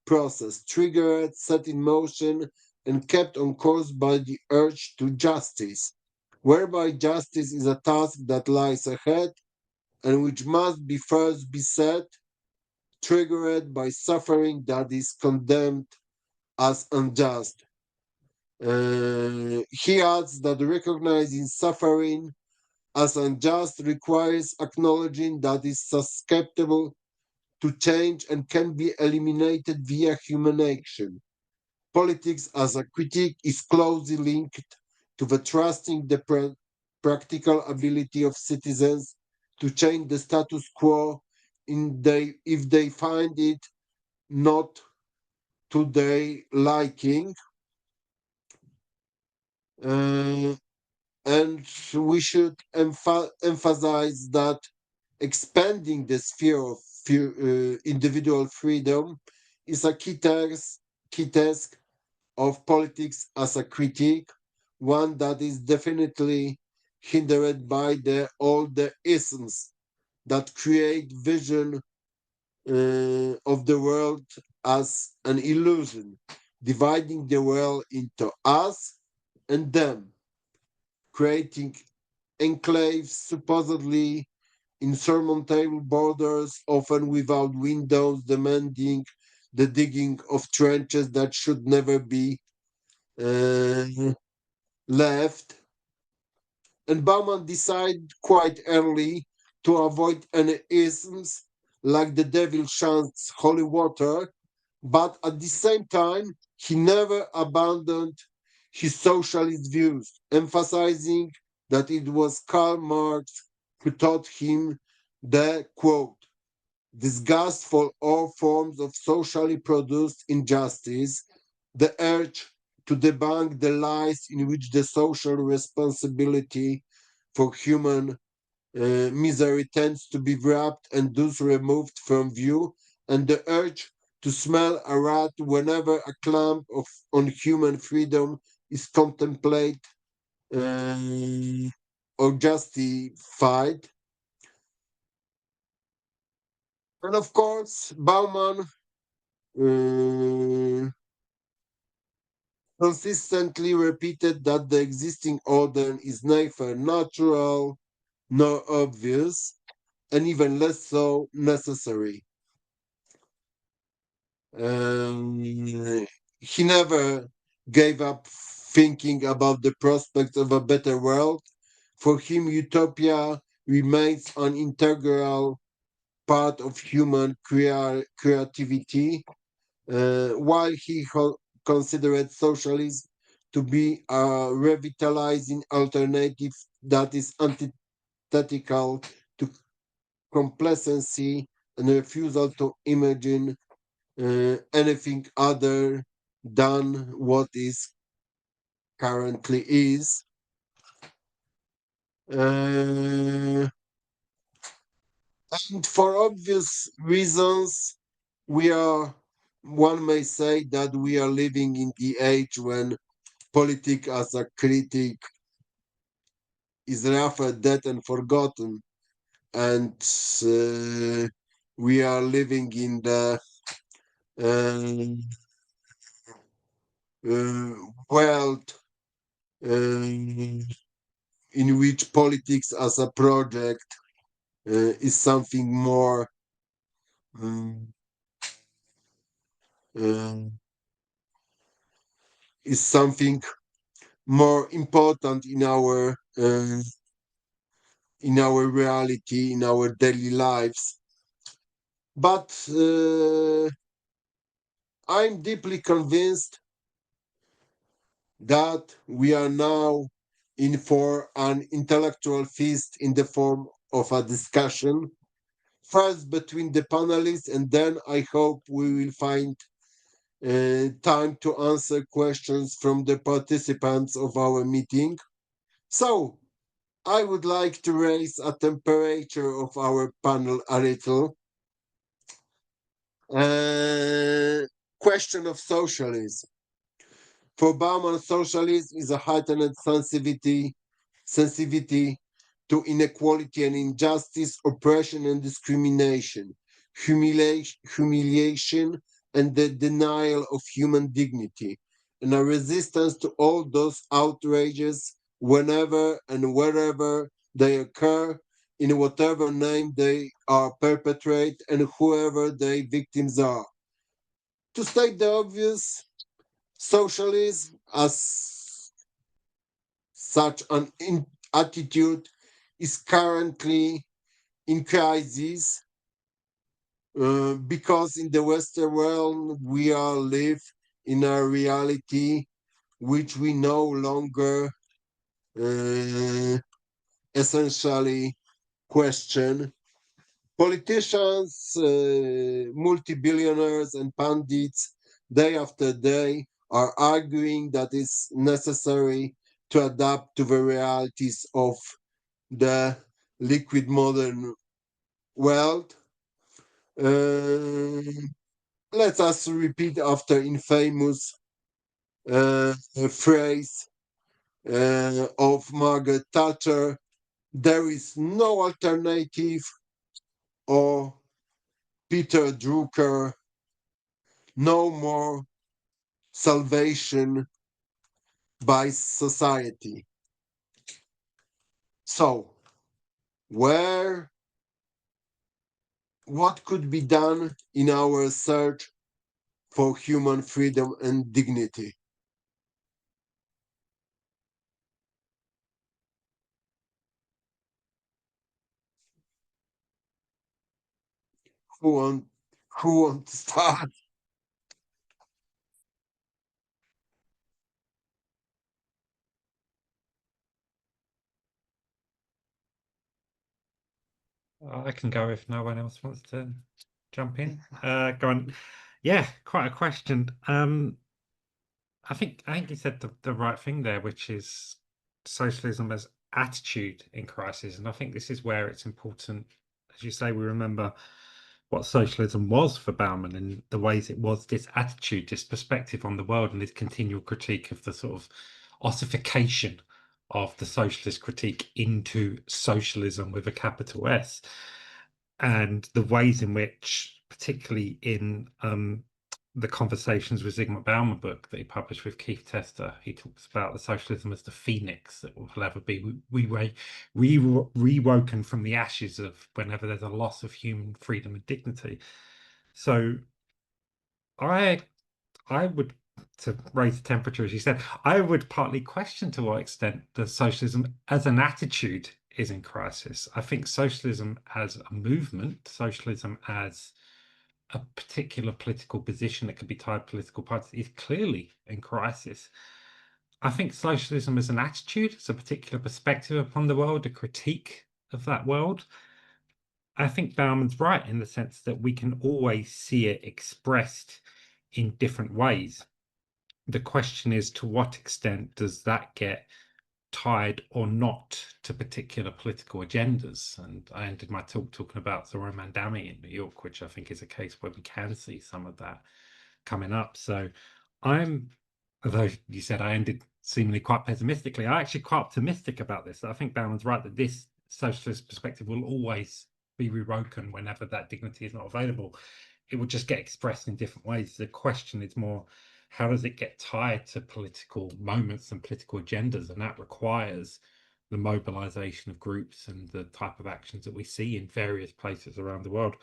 Speaker 2: process, triggered, set in motion, and kept on course by the urge to justice, whereby justice is a task that lies ahead and which must be first be set, triggered by suffering that is condemned as unjust. He adds that recognizing suffering as unjust requires acknowledging that is susceptible to change and can be eliminated via human action. Politics as a critique is closely linked to the trusting the practical ability of citizens to change the status quo if they find it not to their liking. And we should emphasize that expanding the sphere of individual freedom is a key task of politics as a critique, one that is definitely hindered by all the isms that create vision of the world as an illusion, dividing the world into us and them, creating enclaves supposedly insurmountable borders, often without windows, demanding the digging of trenches that should never be left. And Bauman decided quite early to avoid any isms like the devil shuns holy water, but at the same time, he never abandoned his socialist views, emphasizing that it was Karl Marx who taught him the quote, disgust for all forms of socially produced injustice, the urge to debunk the lies in which the social responsibility for human misery tends to be wrapped and thus removed from view, and the urge to smell a rat whenever a clamp on human freedom is contemplated or justified. And of course, Bauman consistently repeated that the existing order is neither natural nor obvious, and even less so necessary. He never gave up thinking about the prospects of a better world. For him, utopia remains an integral part of human creativity, while he considered socialism to be a revitalizing alternative that is antithetical to complacency and refusal to imagine anything other than what is currently is. And for obvious reasons, one may say that we are living in the age when politics as a critic is rather dead and forgotten, and we are living in the world in which politics as a project is something more is something more important in our reality, in our daily lives. But I'm deeply convinced that we are now in for an intellectual feast in the form of a discussion, first between the panelists, and then I hope we will find time to answer questions from the participants of our meeting. So, I would like to raise a temperature of our panel a little. Question of socialism. For Bauman, socialism is a heightened sensitivity to inequality and injustice, oppression and discrimination, humiliation and the denial of human dignity, and a resistance to all those outrages whenever and wherever they occur, in whatever name they are perpetrated, and whoever their victims are. To state the obvious, socialism as such an attitude is currently in crisis because in the Western world we are live in a reality which we no longer essentially question. Politicians, multi-billionaires and pundits, day after day, are arguing that it's necessary to adapt to the realities of the liquid modern world. Let us repeat after infamous phrase of Margaret Thatcher: there is no alternative, or Peter Drucker: no more salvation by society. So, what could be done in our search for human freedom and dignity? Who want to start?
Speaker 4: I can go if no one else wants to jump in. Go on. Yeah, quite a question. I think you said the right thing there, which is socialism as attitude in crisis. And I think this is where it's important, as you say, we remember what socialism was for Bauman and the ways it was this attitude, this perspective on the world, and this continual critique of the sort of ossification of the socialist critique into socialism with a capital S, and the ways in which, particularly in the Conversations with Zygmunt Bauman book that he published with Keith Tester, he talks about the socialism as the phoenix that will ever be rewoken from the ashes of whenever there's a loss of human freedom and dignity. So I would, to raise the temperature, as you said, I would partly question to what extent the socialism as an attitude is in crisis. I think socialism as a movement, socialism as a particular political position that could be tied to political parties, is clearly in crisis. I think socialism as an attitude, as a particular perspective upon the world, a critique of that world, I think Bauman's right in the sense that we can always see it expressed in different ways. The question is, to what extent does that get tied or not to particular political agendas? And I ended my talk talking about Zoran Mandami in New York, which I think is a case where we can see some of that coming up. So although you said I ended seemingly quite pessimistically, I'm actually quite optimistic about this. I think Bauman's right that this socialist perspective will always be rewoken whenever that dignity is not available. It will just get expressed in different ways. The question is more, how does it get tied to political moments and political agendas? And that requires the mobilization of groups and the type of actions that we see in various places around the world,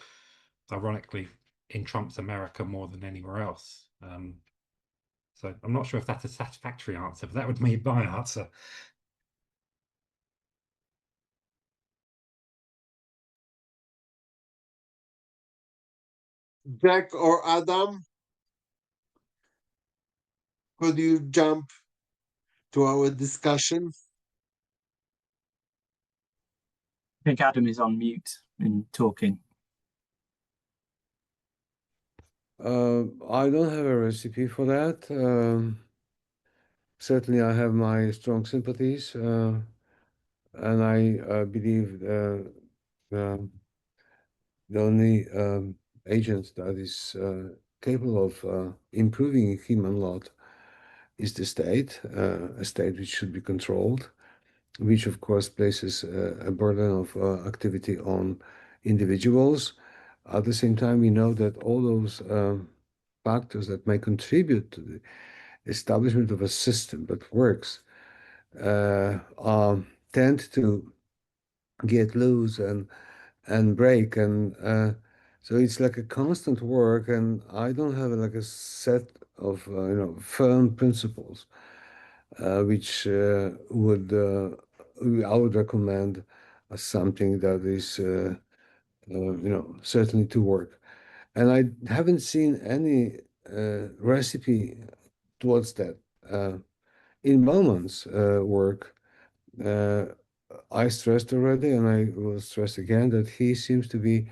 Speaker 4: ironically in Trump's America more than anywhere else. So I'm not sure if that's a satisfactory answer, but that would be my answer.
Speaker 2: Jack or Adam, could you jump to our discussion?
Speaker 5: I think Adam is on mute in talking.
Speaker 3: I don't have a recipe for that. Certainly, I have my strong sympathies, and I believe the only agent that is capable of improving human lot is the state, a state which should be controlled, which of course places a burden of activity on individuals. At the same time, we know that all those factors that may contribute to the establishment of a system that works tend to get loose and break, and so it's like a constant work, and I don't have like a set of firm principles which would I would recommend as something that is certainly to work. And I haven't seen any recipe towards that. In Bauman's work, I stressed already, and I will stress again, that he seems to be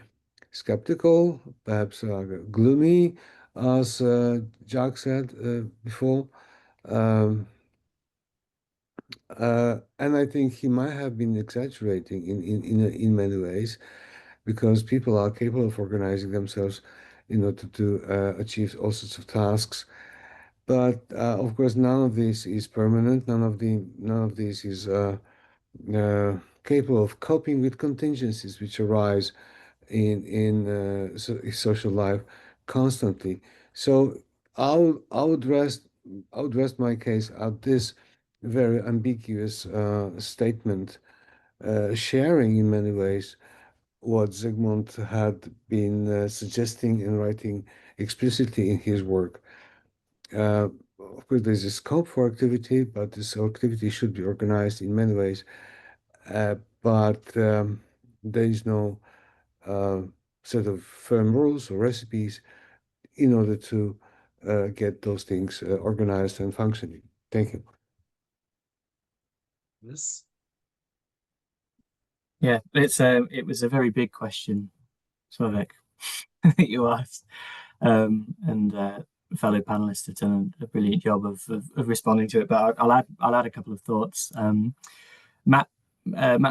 Speaker 3: skeptical, perhaps gloomy, as Jack said before. And I think he might have been exaggerating in many ways, because people are capable of organizing themselves in order to achieve all sorts of tasks. But of course, none of this is permanent. None of this is capable of coping with contingencies which arise in social life constantly. So I would rest my case at this very ambiguous statement, sharing in many ways what Zygmunt had been suggesting and writing explicitly in his work. Of course, there's a scope for activity, but this activity should be organized in many ways. But there is no set of firm rules or recipes in order to get those things organized and functioning. Thank you.
Speaker 2: Yes.
Speaker 5: Yeah, it was a very big question, Sławek, that you asked, and fellow panelists have done a brilliant job of responding to it. But I'll add a couple of thoughts. Matt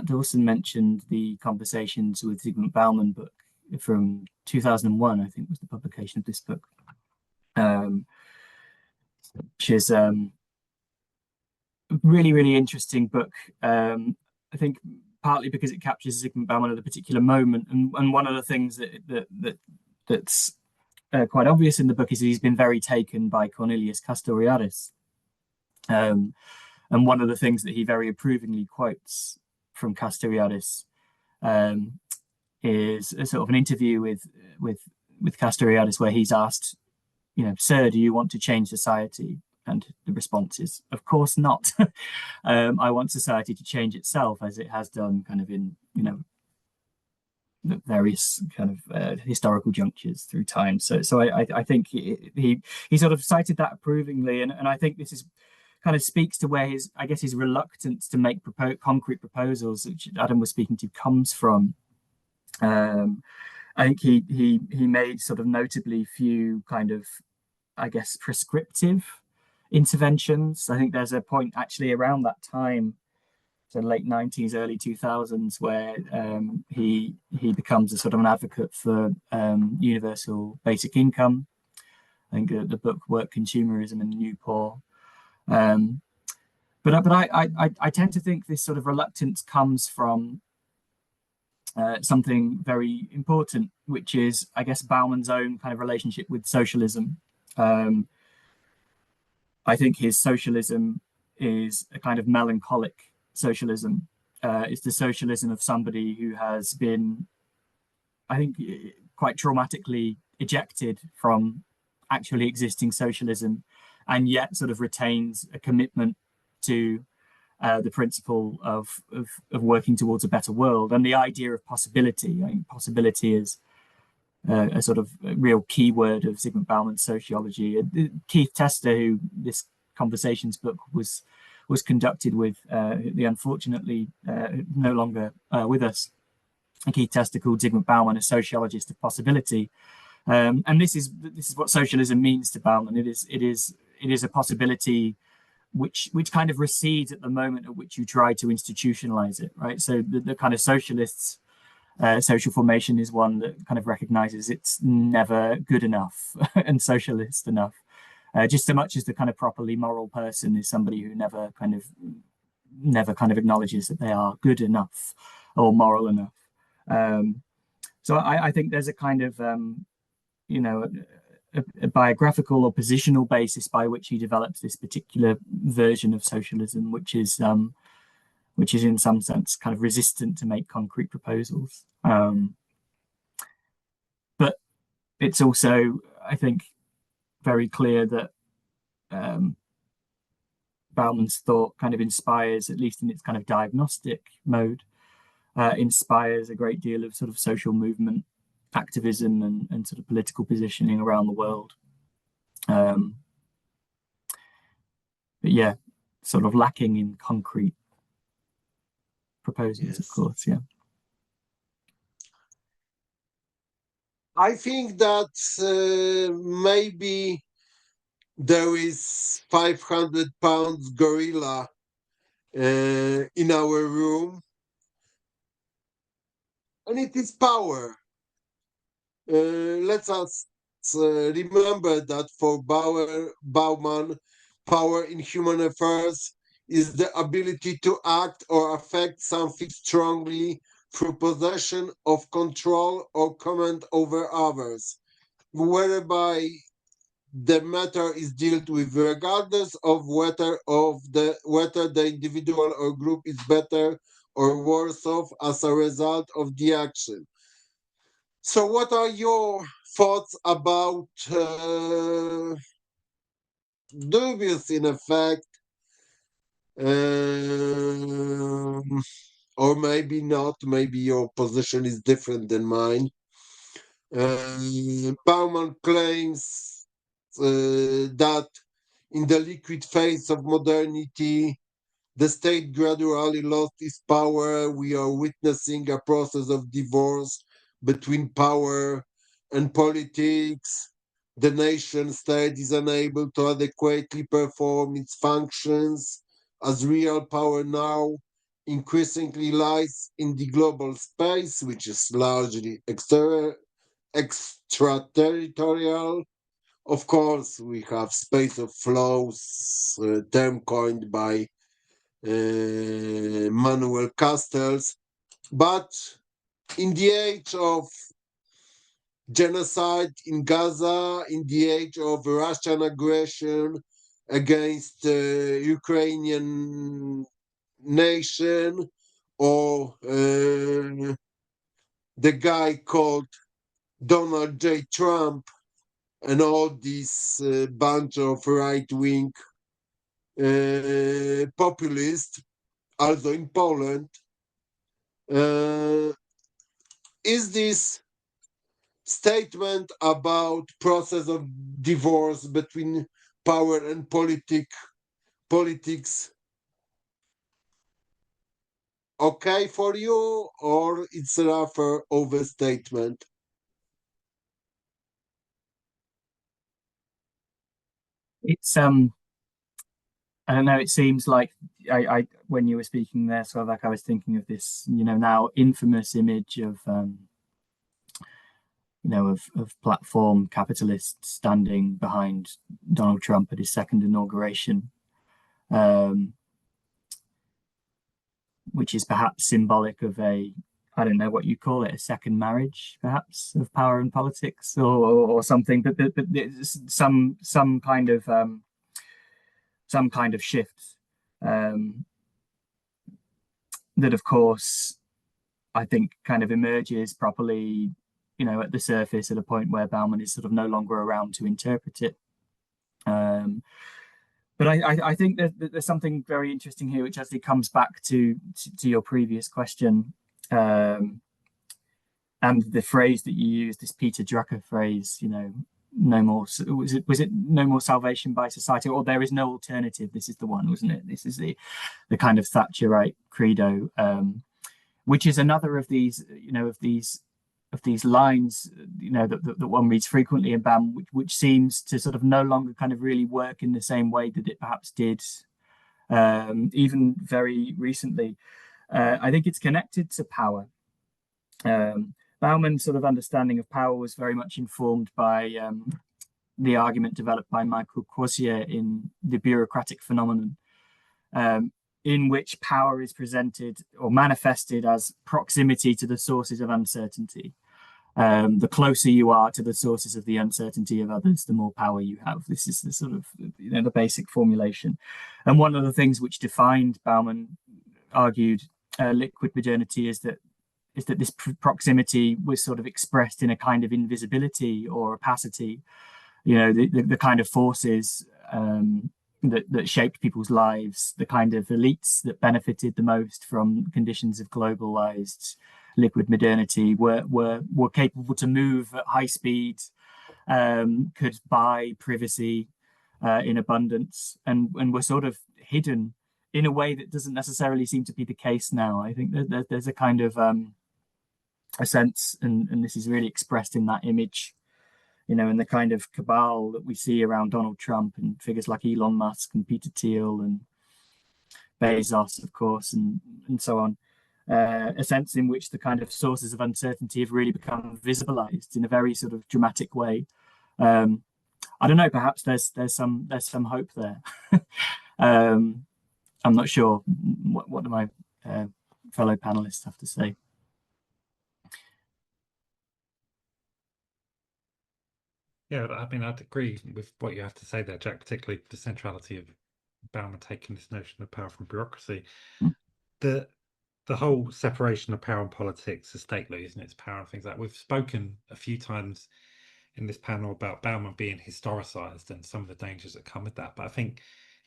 Speaker 5: Dawson mentioned the Conversations with Zygmunt Bauman book from 2001, I think was the publication of this book, which is a really, really interesting book. I think partly because it captures Zygmunt Bauman at a particular moment, and one of the things that's quite obvious in the book is that he's been very taken by Cornelius Castoriadis. And one of the things that he very approvingly quotes from Castoriadis is a sort of an interview with Castoriadis, where he's asked, "Sir, do you want to change society?" And the response is, "Of course not. I want society to change itself, as it has done kind of in, various kind of historical junctures through time." So I think he sort of cited that approvingly, and I think this is kind of speaks to where his reluctance to make concrete proposals, which Adam was speaking to, comes from. I think he made sort of notably few kind of, prescriptive interventions. I think there's a point actually around that time, so late 90s, early 2000s, where he becomes a sort of an advocate for universal basic income. I think the book Work, Consumerism and the New Poor. But I tend to think this sort of reluctance comes from something very important, which is, I guess, Bauman's own kind of relationship with socialism. I think his socialism is a kind of melancholic socialism. It's the socialism of somebody who has been, I think, quite traumatically ejected from actually existing socialism, and yet sort of retains a commitment to the principle of working towards a better world, and the idea of possibility. I think possibility is a sort of real keyword of Zygmunt Bauman's sociology. Keith Tester, who this Conversations book was conducted with, the unfortunately no longer with us, Keith Tester called Zygmunt Bauman a sociologist of possibility. And this is what socialism means to Bauman. It is a possibility which kind of recedes at the moment at which you try to institutionalize it, right? So the kind of socialists' social formation is one that kind of recognizes it's never good enough and socialist enough, just so much as the kind of properly moral person is somebody who never kind of acknowledges that they are good enough or moral enough. So I think there's a kind of a biographical or positional basis by which he develops this particular version of socialism, which is in some sense kind of resistant to make concrete proposals. But it's also, I think, very clear that Bauman's thought kind of inspires, at least in its kind of diagnostic mode, inspires a great deal of sort of social movement activism and sort of political positioning around the world. But yeah, sort of lacking in concrete proposals, of course, yeah.
Speaker 2: I think that maybe there is 500-pound gorilla in our room, and it is power. Let us remember that for Bauman, power in human affairs is the ability to act or affect something strongly through possession of control or command over others, whereby the matter is dealt with regardless of whether the individual or group is better or worse off as a result of the action. So what are your thoughts about dubious in effect, or maybe not, maybe your position is different than mine. Bauman claims that in the liquid phase of modernity, the state gradually lost its power. We are witnessing a process of divorce between power and politics. The nation state is unable to adequately perform its functions as real power now increasingly lies in the global space, which is largely extraterritorial. Of course, we have space of flows, term coined by Manuel Castells, but in the age of genocide in Gaza, in the age of Russian aggression against Ukrainian nation, or the guy called Donald J. Trump, and all this bunch of right-wing populists, also in Poland, is this statement about process of divorce between power and politics okay for you, or it's a rather overstatement?
Speaker 5: It's I don't know, it seems like I when you were speaking there, Sławek, I was thinking of this, now infamous image of of platform capitalists standing behind Donald Trump at his second inauguration, which is perhaps symbolic of I don't know what you call it, a second marriage, perhaps, of power and politics, or something. But some kind of shift that, of course, I think kind of emerges properly, at the surface at a point where Bauman is sort of no longer around to interpret it. But I think that there's something very interesting here, which actually comes back to your previous question, and the phrase that you used, this Peter Drucker phrase, no more, was it no more salvation by society, or there is no alternative? This is the one, wasn't it? This is the kind of Thatcherite credo, which is another of these, these lines, that one reads frequently in Bauman, which seems to sort of no longer kind of really work in the same way that it perhaps did even very recently. I think it's connected to power. Bauman's sort of understanding of power was very much informed by the argument developed by Michael Corsier in The Bureaucratic Phenomenon, in which power is presented or manifested as proximity to the sources of uncertainty. The closer you are to the sources of the uncertainty of others, the more power you have. This is the sort of the basic formulation. And one of the things which defined, Bauman argued, liquid modernity is that this proximity was sort of expressed in a kind of invisibility or opacity. The kind of forces that shaped people's lives, the kind of elites that benefited the most from conditions of globalized liquid modernity were capable to move at high speed, could buy privacy in abundance, and were sort of hidden in a way that doesn't necessarily seem to be the case now. I think that there's a kind of a sense, and this is really expressed in that image, in the kind of cabal that we see around Donald Trump and figures like Elon Musk and Peter Thiel and Bezos, of course, and so on. A sense in which the kind of sources of uncertainty have really become visibilized in a very sort of dramatic way. I don't know, perhaps there's some hope there. I'm not sure. What do my fellow panelists have to say?
Speaker 4: Yeah, I mean, I'd agree with what you have to say there, Jack, particularly the centrality of Bauman taking this notion of power from bureaucracy. The whole separation of power and politics, the state losing its power and things like that. We've spoken a few times in this panel about Bauman being historicized and some of the dangers that come with that. But I think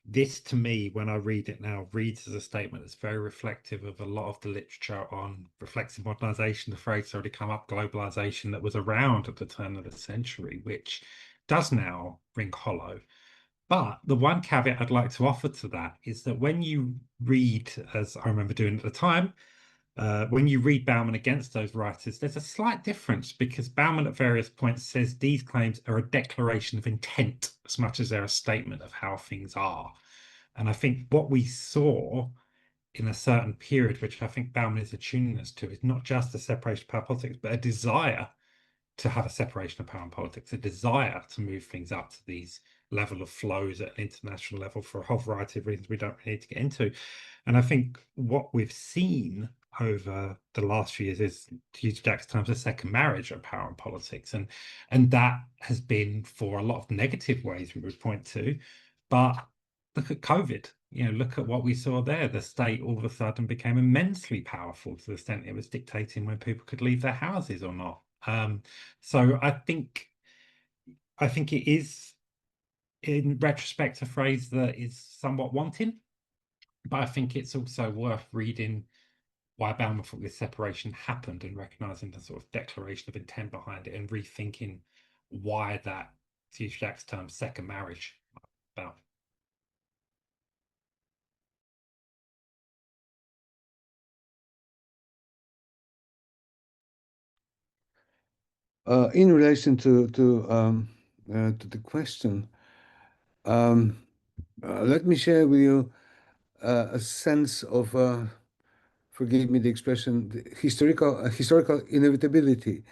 Speaker 4: this, to me, when I read it now, reads as a statement that's very reflective of a lot of the literature on reflexive modernization, the phrase that's already come up, globalization, that was around at the turn of the century, which does now ring hollow. But the one caveat I'd like to offer to that is that when you read, as I remember doing at the time, when you read Bauman against those writers, there's a slight difference, because Bauman at various points says these claims are a declaration of intent as much as they're a statement of how things are. And I think what we saw in a certain period, which I think Bauman is attuning us to, is not just a separation of power and politics, but a desire to have a separation of power and politics, a desire to move things up to these level of flows at an international level for a whole variety of reasons we don't need to get into. And I think what we've seen over the last few years is, to use Jack's terms, a second marriage of power and politics. And that has been for a lot of negative ways we would point to. But look at COVID, look at what we saw there. The state all of a sudden became immensely powerful to the extent it was dictating when people could leave their houses or not. So I think it is, in retrospect, a phrase that is somewhat wanting, but I think it's also worth reading why Bauman thought this separation happened and recognizing the sort of declaration of intent behind it and rethinking why that, to use Jack's term, second marriage about.
Speaker 3: In relation to the question, let me share with you a sense of, forgive me the expression, the historical inevitability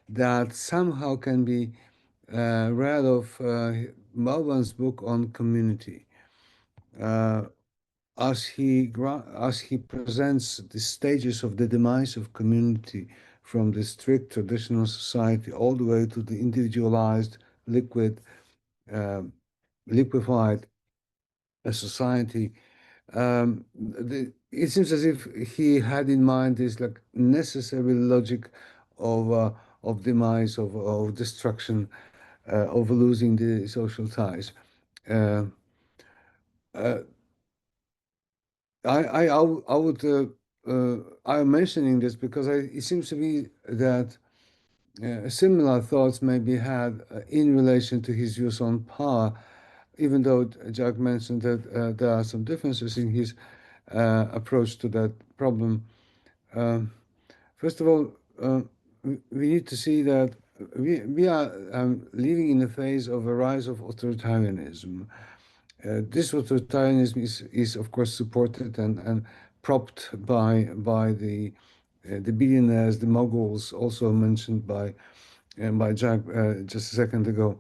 Speaker 3: that somehow can be read of Bauman's book on community, as he presents the stages of the demise of community from the strict traditional society all the way to the individualized, liquefied society. It seems as if he had in mind this like necessary logic of demise, of destruction, of losing the social ties. I'm mentioning this because it seems to me that similar thoughts may be had in relation to his views on power, even though Jack mentioned that there are some differences in his approach to that problem. First of all, we need to see that we are living in a phase of a rise of authoritarianism. This authoritarianism is of course supported and propped by the billionaires, the moguls, also mentioned by Jack just a second ago.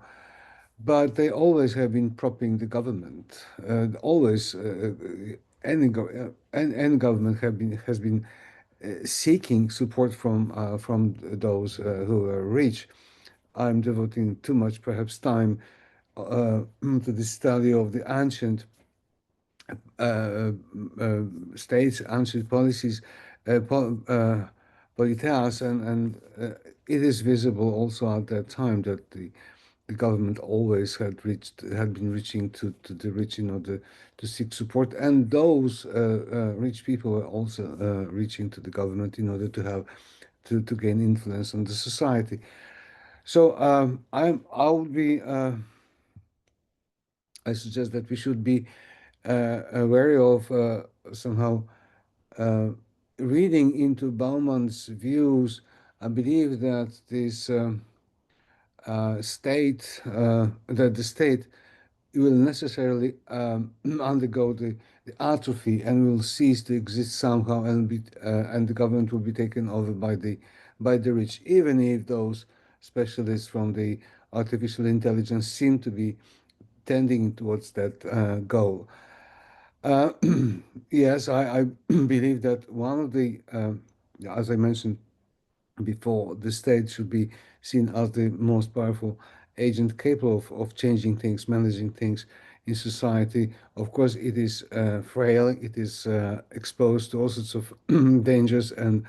Speaker 3: But they always have been propping the government. Always, any government has been seeking support from those who are rich. I'm devoting too much, perhaps, time to the study of the ancient states, ancient policies, politeas, and it is visible also at that time that the government always had been reaching to the rich in order to seek support, and those rich people were also reaching to the government in order to have to gain influence on the society. So I would be I suggest that we should be wary of somehow reading into Bauman's views. I believe that this that the state will necessarily undergo the atrophy and will cease to exist somehow, and the government will be taken over by the rich, even if those specialists from the artificial intelligence seem to be tending towards that goal. Yes, I believe that one of the, as I mentioned before, the state should be seen as the most powerful agent capable of changing things, managing things in society. Of course, it is frail, it is exposed to all sorts of dangers and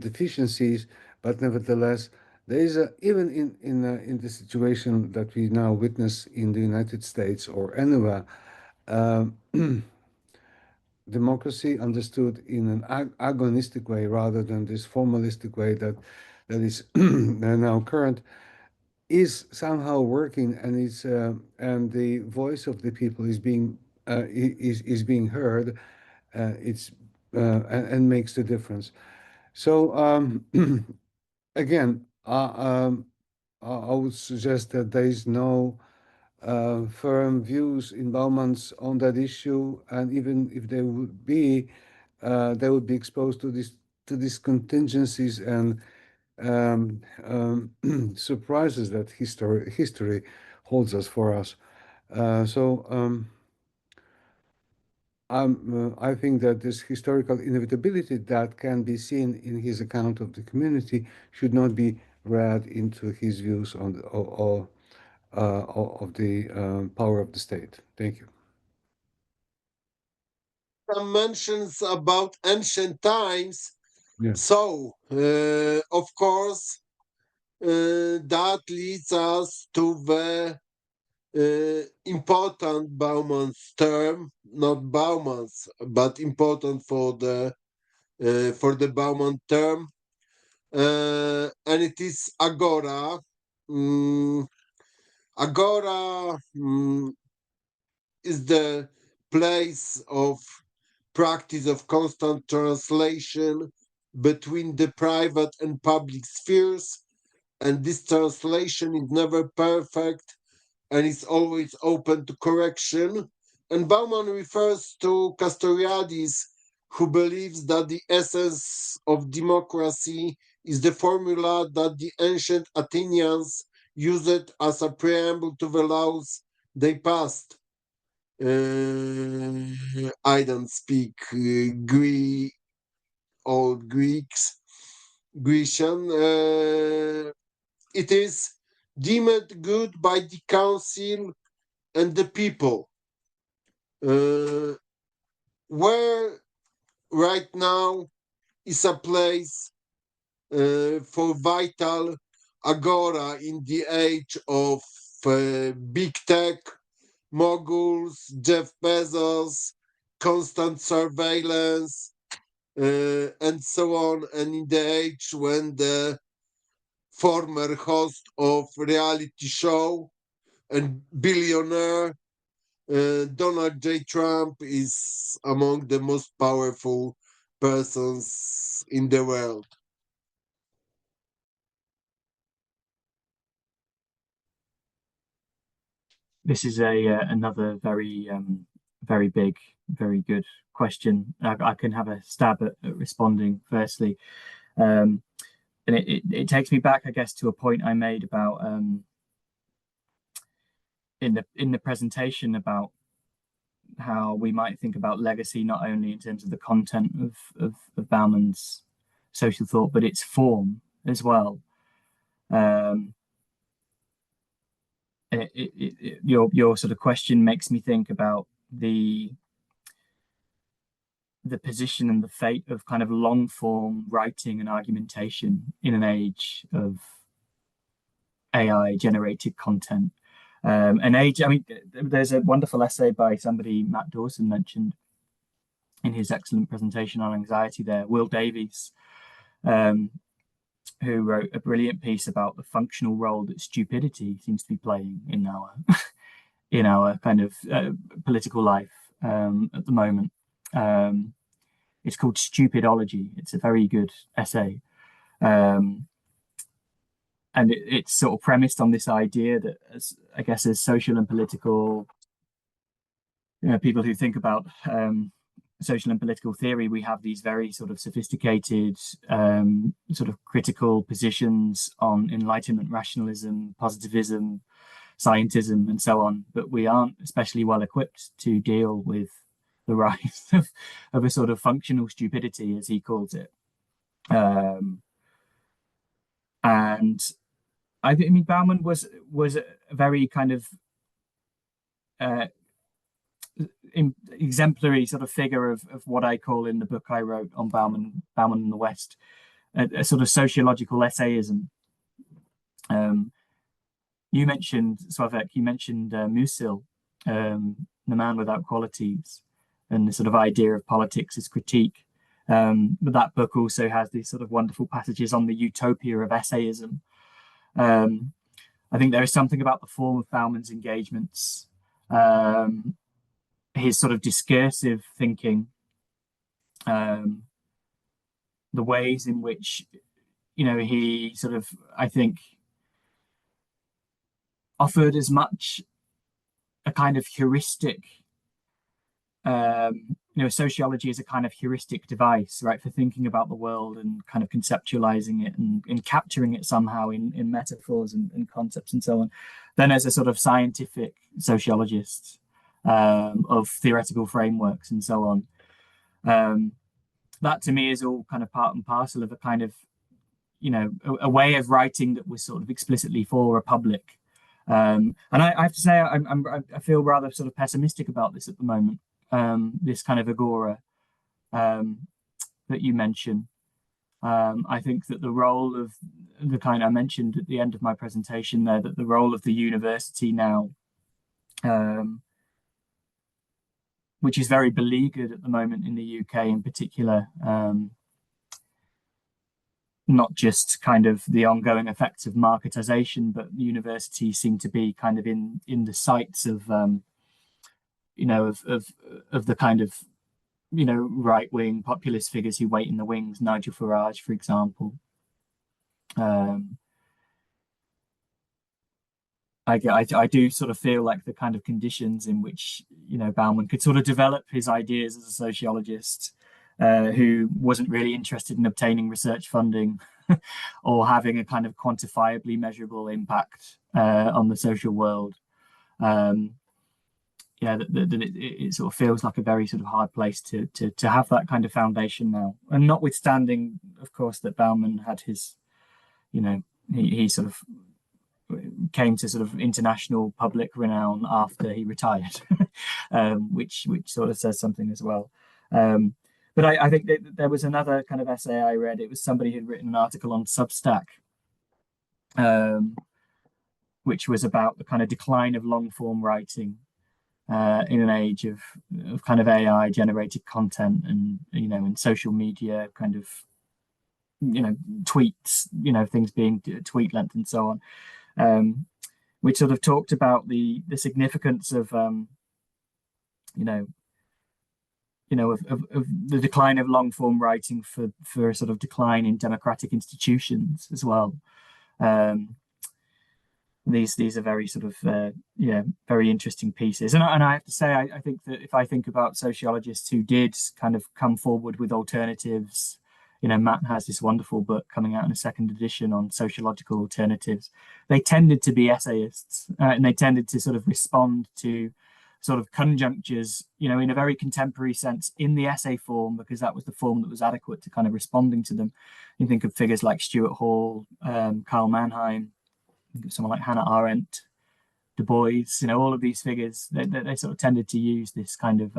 Speaker 3: deficiencies, but nevertheless, there is even in the situation that we now witness in the United States or anywhere, democracy understood in an agonistic way rather than this formalistic way that is now current is somehow working, and is and the voice of the people is being heard. It's and makes the difference. So again, I would suggest that there is no firm views in Bauman's on that issue, and even if they would be, they would be exposed to these contingencies and surprises that history holds us for us. I think that this historical inevitability that can be seen in his account of the community should not be read into his views on of the power of the state. Thank you.
Speaker 2: Some mentions about ancient times.
Speaker 3: Yeah.
Speaker 2: So, of course, that leads us to the important Bauman's term, not Bauman's, but important for the Bauman term, and it is agora. Agora is the place of practice of constant translation between the private and public spheres, and this translation is never perfect and is always open to correction. And Bauman refers to Castoriadis, who believes that the essence of democracy is the formula that the ancient Athenians used as a preamble to the laws they passed. I don't speak old Grecian. It is deemed good by the council and the people. Where right now is a place for vital agora in the age of big tech, moguls, Jeff Bezos, constant surveillance, and so on, and in the age when the former host of reality show and billionaire Donald J. Trump is among the most powerful persons in the world.
Speaker 5: This is another very big, very good question. I can have a stab at responding firstly. And it takes me back, I guess, to a point I made about in the presentation about how we might think about legacy not only in terms of the content of Bauman's social thought, but its form as well. Your sort of question makes me think about the position and the fate of kind of long form writing and argumentation in an age of AI generated content. An age, I mean, there's a wonderful essay by somebody Matt Dawson mentioned in his excellent presentation on anxiety there, Will Davies, who wrote a brilliant piece about the functional role that stupidity seems to be playing in our in our kind of political life at the moment. It's called Stupidology. It's a very good essay. And it's sort of premised on this idea that, I guess, as social and political people who think about social and political theory, we have these very sort of sophisticated, sort of critical positions on Enlightenment rationalism, positivism, scientism, and so on. But we aren't especially well equipped to deal with the rise of a sort of functional stupidity, as he calls it. And I mean, Bauman was a very kind of exemplary sort of figure of what I call in the book I wrote on Bauman in the West, a sort of sociological essayism. You mentioned, Sławek, you mentioned Musil, The Man Without Qualities, and the sort of idea of politics as critique. But that book also has these sort of wonderful passages on the utopia of essayism. I think there is something about the form of Bauman's engagements, his sort of discursive thinking, the ways in which, he sort of, I think, offered as much a kind of heuristic, sociology is a kind of heuristic device, right, for thinking about the world and kind of conceptualizing it and capturing it somehow in metaphors and concepts and so on. Then as a sort of scientific sociologist of theoretical frameworks and so on, that to me is all kind of part and parcel of a kind of, a way of writing that was sort of explicitly for a public. And I have to say, I feel rather sort of pessimistic about this at the moment. This kind of agora that you mentioned. I think that the role of the kind I mentioned at the end of my presentation there, that the role of the university now, which is very beleaguered at the moment in the UK in particular, not just kind of the ongoing effects of marketization, but universities seem to be kind of in the sights of of the kind of, right-wing populist figures who wait in the wings, Nigel Farage, for example. I do sort of feel like the kind of conditions in which, Bauman could sort of develop his ideas as a sociologist who wasn't really interested in obtaining research funding or having a kind of quantifiably measurable impact on the social world. It sort of feels like a very sort of hard place to have that kind of foundation now. And notwithstanding, of course, that Bauman had his, he sort of came to sort of international public renown after he retired, which sort of says something as well. But I think that there was another kind of essay I read. It was somebody who'd written an article on Substack, which was about the kind of decline of long form writing in an age of kind of AI generated content and, in social media kind of, tweets, things being tweet length and so on, which sort of talked about the significance of, of the decline of long form writing for a sort of decline in democratic institutions as well. these are very sort of very interesting pieces. And I have to say, I think that if I think about sociologists who did kind of come forward with alternatives, Matt has this wonderful book coming out in a second edition on sociological alternatives. They tended to be essayists, and they tended to sort of respond to sort of conjunctures, in a very contemporary sense in the essay form, because that was the form that was adequate to kind of responding to them. You think of figures like Stuart Hall, Karl Mannheim, someone like Hannah Arendt, Du Bois, all of these figures, they sort of tended to use this kind of,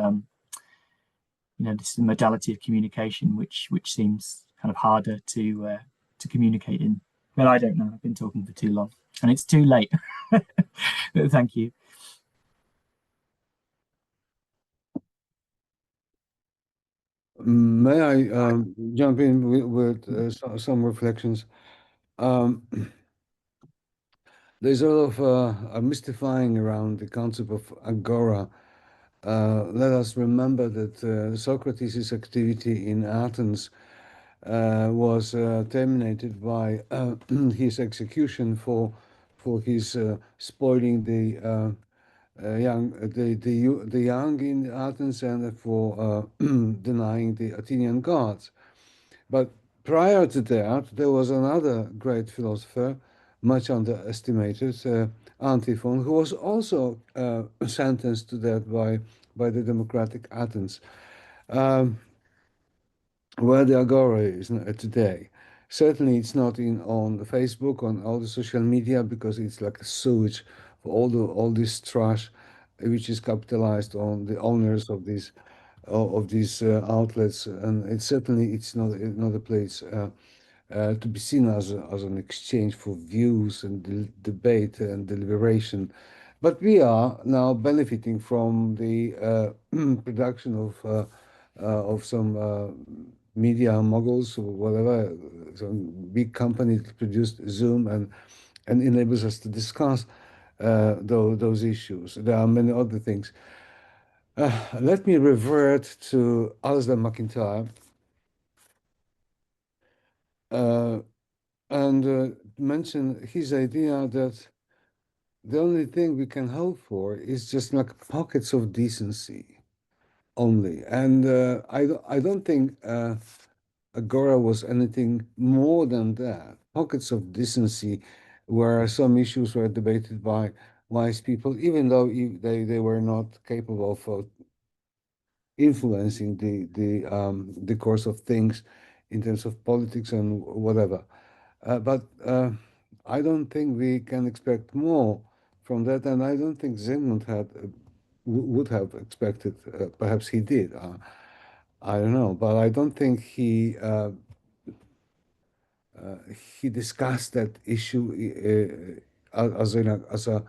Speaker 5: this modality of communication, which seems kind of harder to communicate in. But I don't know. I've been talking for too long, and it's too late. Thank you.
Speaker 3: May I jump in with some reflections? There's a lot of mystifying around the concept of agora. Let us remember that Socrates' activity in Athens was terminated by his execution for his spoiling the young in Athens and for denying the Athenian gods. But prior to that, there was another great philosopher, much underestimated, Antiphon, who was also sentenced to death by the democratic Athens. Where the agora is today. Certainly, it's not on Facebook, on all the social media, because it's like a sewage for all this trash, which is capitalized on the owners of these outlets, and it's not a place to be seen as an exchange for views and debate and deliberation. But we are now benefiting from the production of some media moguls or whatever, some big company that produced Zoom and enables us to discuss those issues. There are many other things. Let me revert to Alasdair MacIntyre and mention his idea that the only thing we can hope for is just like pockets of decency only. And I don't think Agora was anything more than that. Pockets of decency where some issues were debated by wise people, even though they were not capable of influencing the course of things in terms of politics and whatever. But I don't think we can expect more from that, and I don't think Zygmunt would have expected. Perhaps he did. I don't know, but I don't think he discussed that issue as a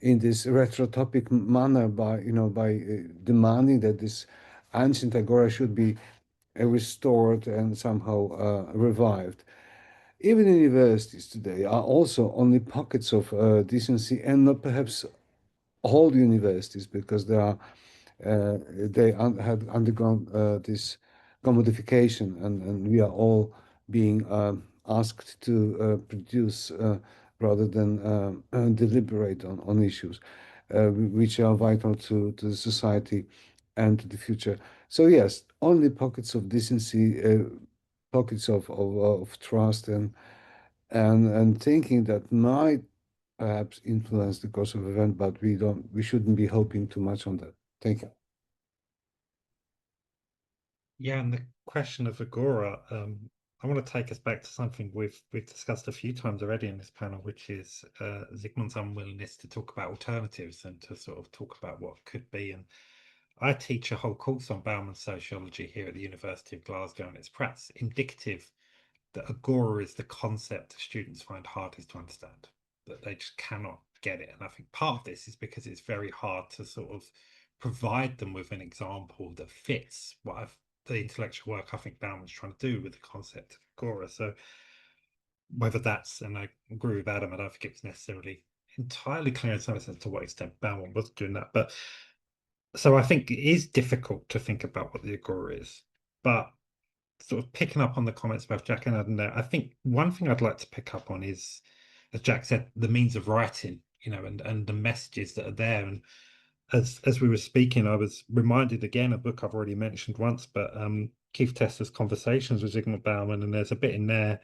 Speaker 3: in this retrotopic manner by demanding that this ancient agora should be restored and somehow revived. Even universities today are also only pockets of decency, and not perhaps all universities, because they have undergone this commodification, and we are all being asked to produce rather than deliberate on issues which are vital to the society and to the future. So yes, only pockets of decency, pockets of trust and thinking that might perhaps influence the course of event, but we shouldn't be hoping too much on that. Thank you.
Speaker 4: Yeah, and the question of agora, I want to take us back to something we've discussed a few times already in this panel, which is Zygmunt's unwillingness to talk about alternatives and to sort of talk about what could be. And I teach a whole course on Bauman sociology here at the University of Glasgow, and it's perhaps indicative that agora is the concept that students find hardest to understand, that they just cannot get it. And I think part of this is because it's very hard to sort of provide them with an example that fits the intellectual work I think Bauman's trying to do with the concept of agora. So whether that's, and I agree with Adam, I don't think it's necessarily entirely clear in some sense to what extent Bauman was doing that. But so I think it is difficult to think about what the agora is. But sort of picking up on the comments about Jack and Adam there, I think one thing I'd like to pick up on is as Jack said, the means of writing, and the messages that are there. And as we were speaking, I was reminded again, a book I've already mentioned once, but Keith Tester's Conversations with Zygmunt Bauman, and there's a bit in there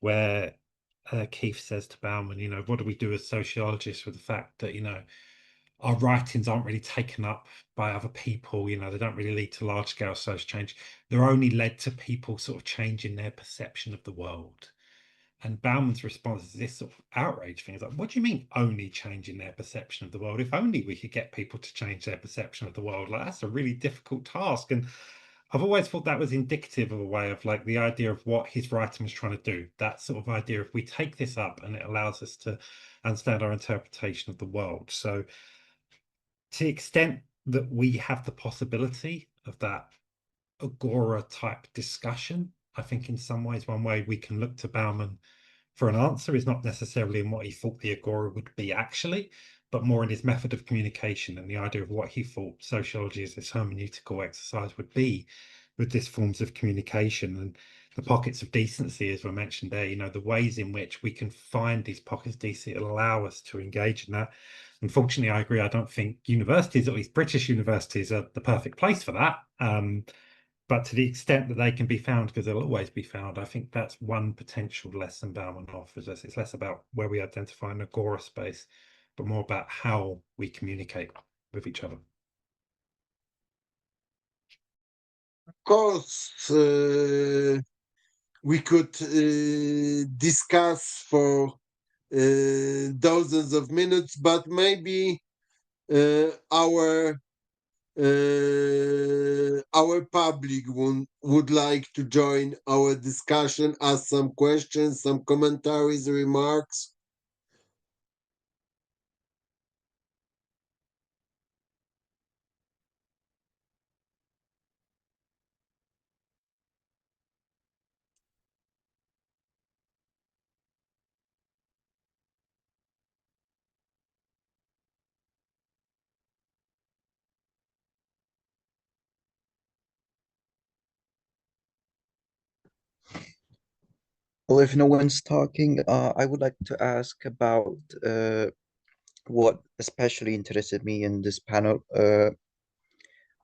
Speaker 4: where Keith says to Bauman, what do we do as sociologists with the fact that, our writings aren't really taken up by other people, they don't really lead to large-scale social change. They're only led to people sort of changing their perception of the world. And Bauman's response is this sort of outrage thing. It's like, what do you mean only changing their perception of the world? If only we could get people to change their perception of the world. Like, that's a really difficult task. And I've always thought that was indicative of a way of like the idea of what his writing was trying to do. That sort of idea, if we take this up and it allows us to understand our interpretation of the world. So to the extent that we have the possibility of that agora type discussion, I think in some ways, one way we can look to Bauman for an answer is not necessarily in what he thought the agora would be actually, but more in his method of communication and the idea of what he thought sociology as this hermeneutical exercise would be with these forms of communication. And the pockets of decency, as were mentioned there, the ways in which we can find these pockets of decency that allow us to engage in that. Unfortunately, I agree, I don't think universities, at least British universities, are the perfect place for that. But to the extent that they can be found, because they'll always be found, I think that's one potential lesson Bauman offers us. It's less about where we identify an agora space, but more about how we communicate with each other.
Speaker 2: Of course, we could discuss for dozens of minutes, but maybe our public would like to join our discussion, ask some questions, some commentaries, remarks.
Speaker 6: Well, if no one's talking, I would like to ask about what especially interested me in this panel.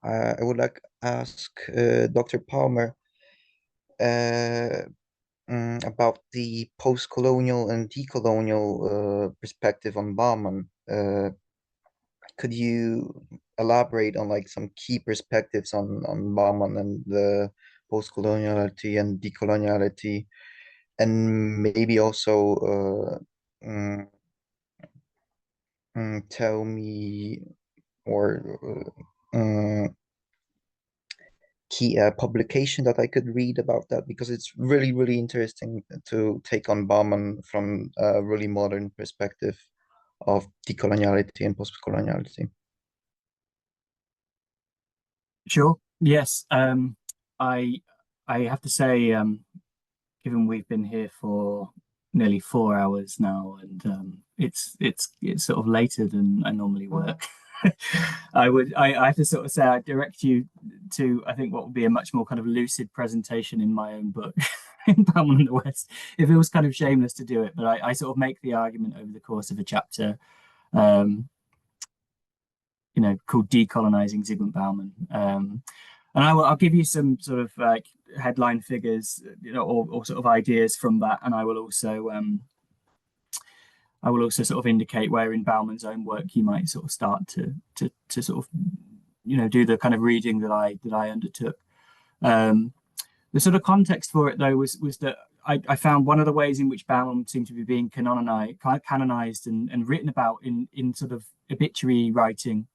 Speaker 6: I would like to ask Dr. Palmer about the post-colonial and decolonial perspective on Bauman. Could you elaborate on like some key perspectives on Bauman and the post-coloniality and decoloniality, and maybe also tell me or key publication that I could read about that, because it's really, really interesting to take on Bauman from a really modern perspective of decoloniality and post-coloniality.
Speaker 5: Sure. Yes. I have to say, given we've been here for nearly 4 hours now, and it's sort of later than I normally work. I have to sort of say I direct you to, I think, what would be a much more kind of lucid presentation in my own book, in Bauman and the West. It feels kind of shameless to do it, but I sort of make the argument over the course of a chapter, called Decolonizing Zygmunt Bauman. And I'll give you some sort of like headline figures, or sort of ideas from that, and I will also sort of indicate where in Bauman's own work you might sort of start to sort of do the kind of reading that I undertook. The sort of context for it though was that I found one of the ways in which Bauman seemed to be being canonized and written about in sort of obituary writing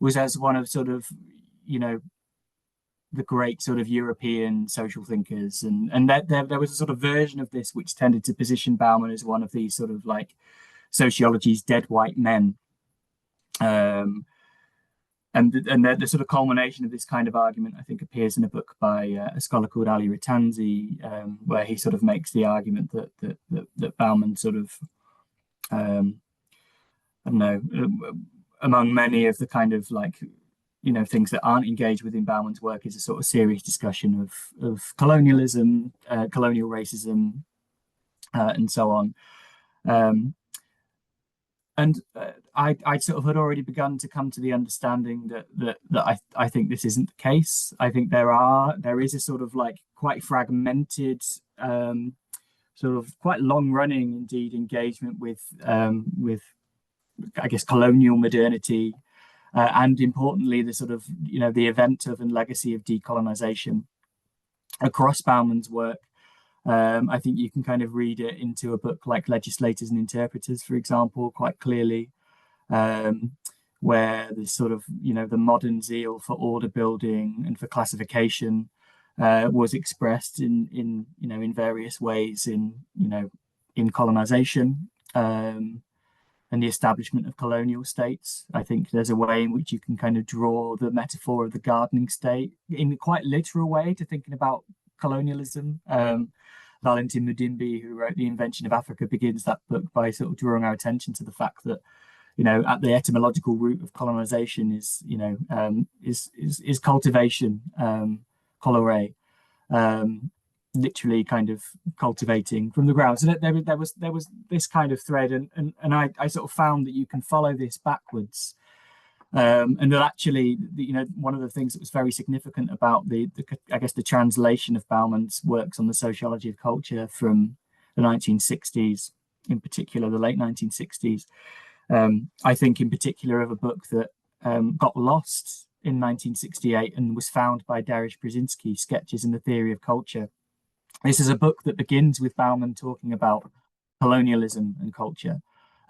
Speaker 5: was as one of sort of the great sort of European social thinkers, and that there was a sort of version of this which tended to position Bauman as one of these sort of like sociology's dead white men, and the sort of culmination of this kind of argument, I think, appears in a book by a scholar called Ali Ratanzi, where he sort of makes the argument that Bauman sort of I don't know, among many of the kind of like things that aren't engaged within Bauman's work is a sort of serious discussion of colonialism, colonial racism, and so on. I sort of had already begun to come to the understanding that I think this isn't the case. I think there is a sort of like quite fragmented, sort of quite long running indeed engagement with I guess colonial modernity, and importantly the sort of the event of and legacy of decolonization across Bauman's work. I think you can kind of read it into a book like Legislators and Interpreters, for example, quite clearly, where the sort of, the modern zeal for order building and for classification was expressed in various ways in colonization and the establishment of colonial states. I think there's a way in which you can kind of draw the metaphor of the gardening state in a quite literal way to thinking about colonialism. Valentin Mudimbi, who wrote The Invention of Africa, begins that book by sort of drawing our attention to the fact that, at the etymological root of colonization is cultivation, colore, literally kind of cultivating from the ground. So there was this kind of thread, and I sort of found that you can follow this backwards. And that actually, one of the things that was very significant about I guess the translation of Bauman's works on the sociology of culture from the 1960s, in particular the late 1960s, I think in particular of a book that got lost in 1968 and was found by Dariusz Brzezinski, Sketches in the Theory of Culture. This is a book that begins with Bauman talking about colonialism and culture.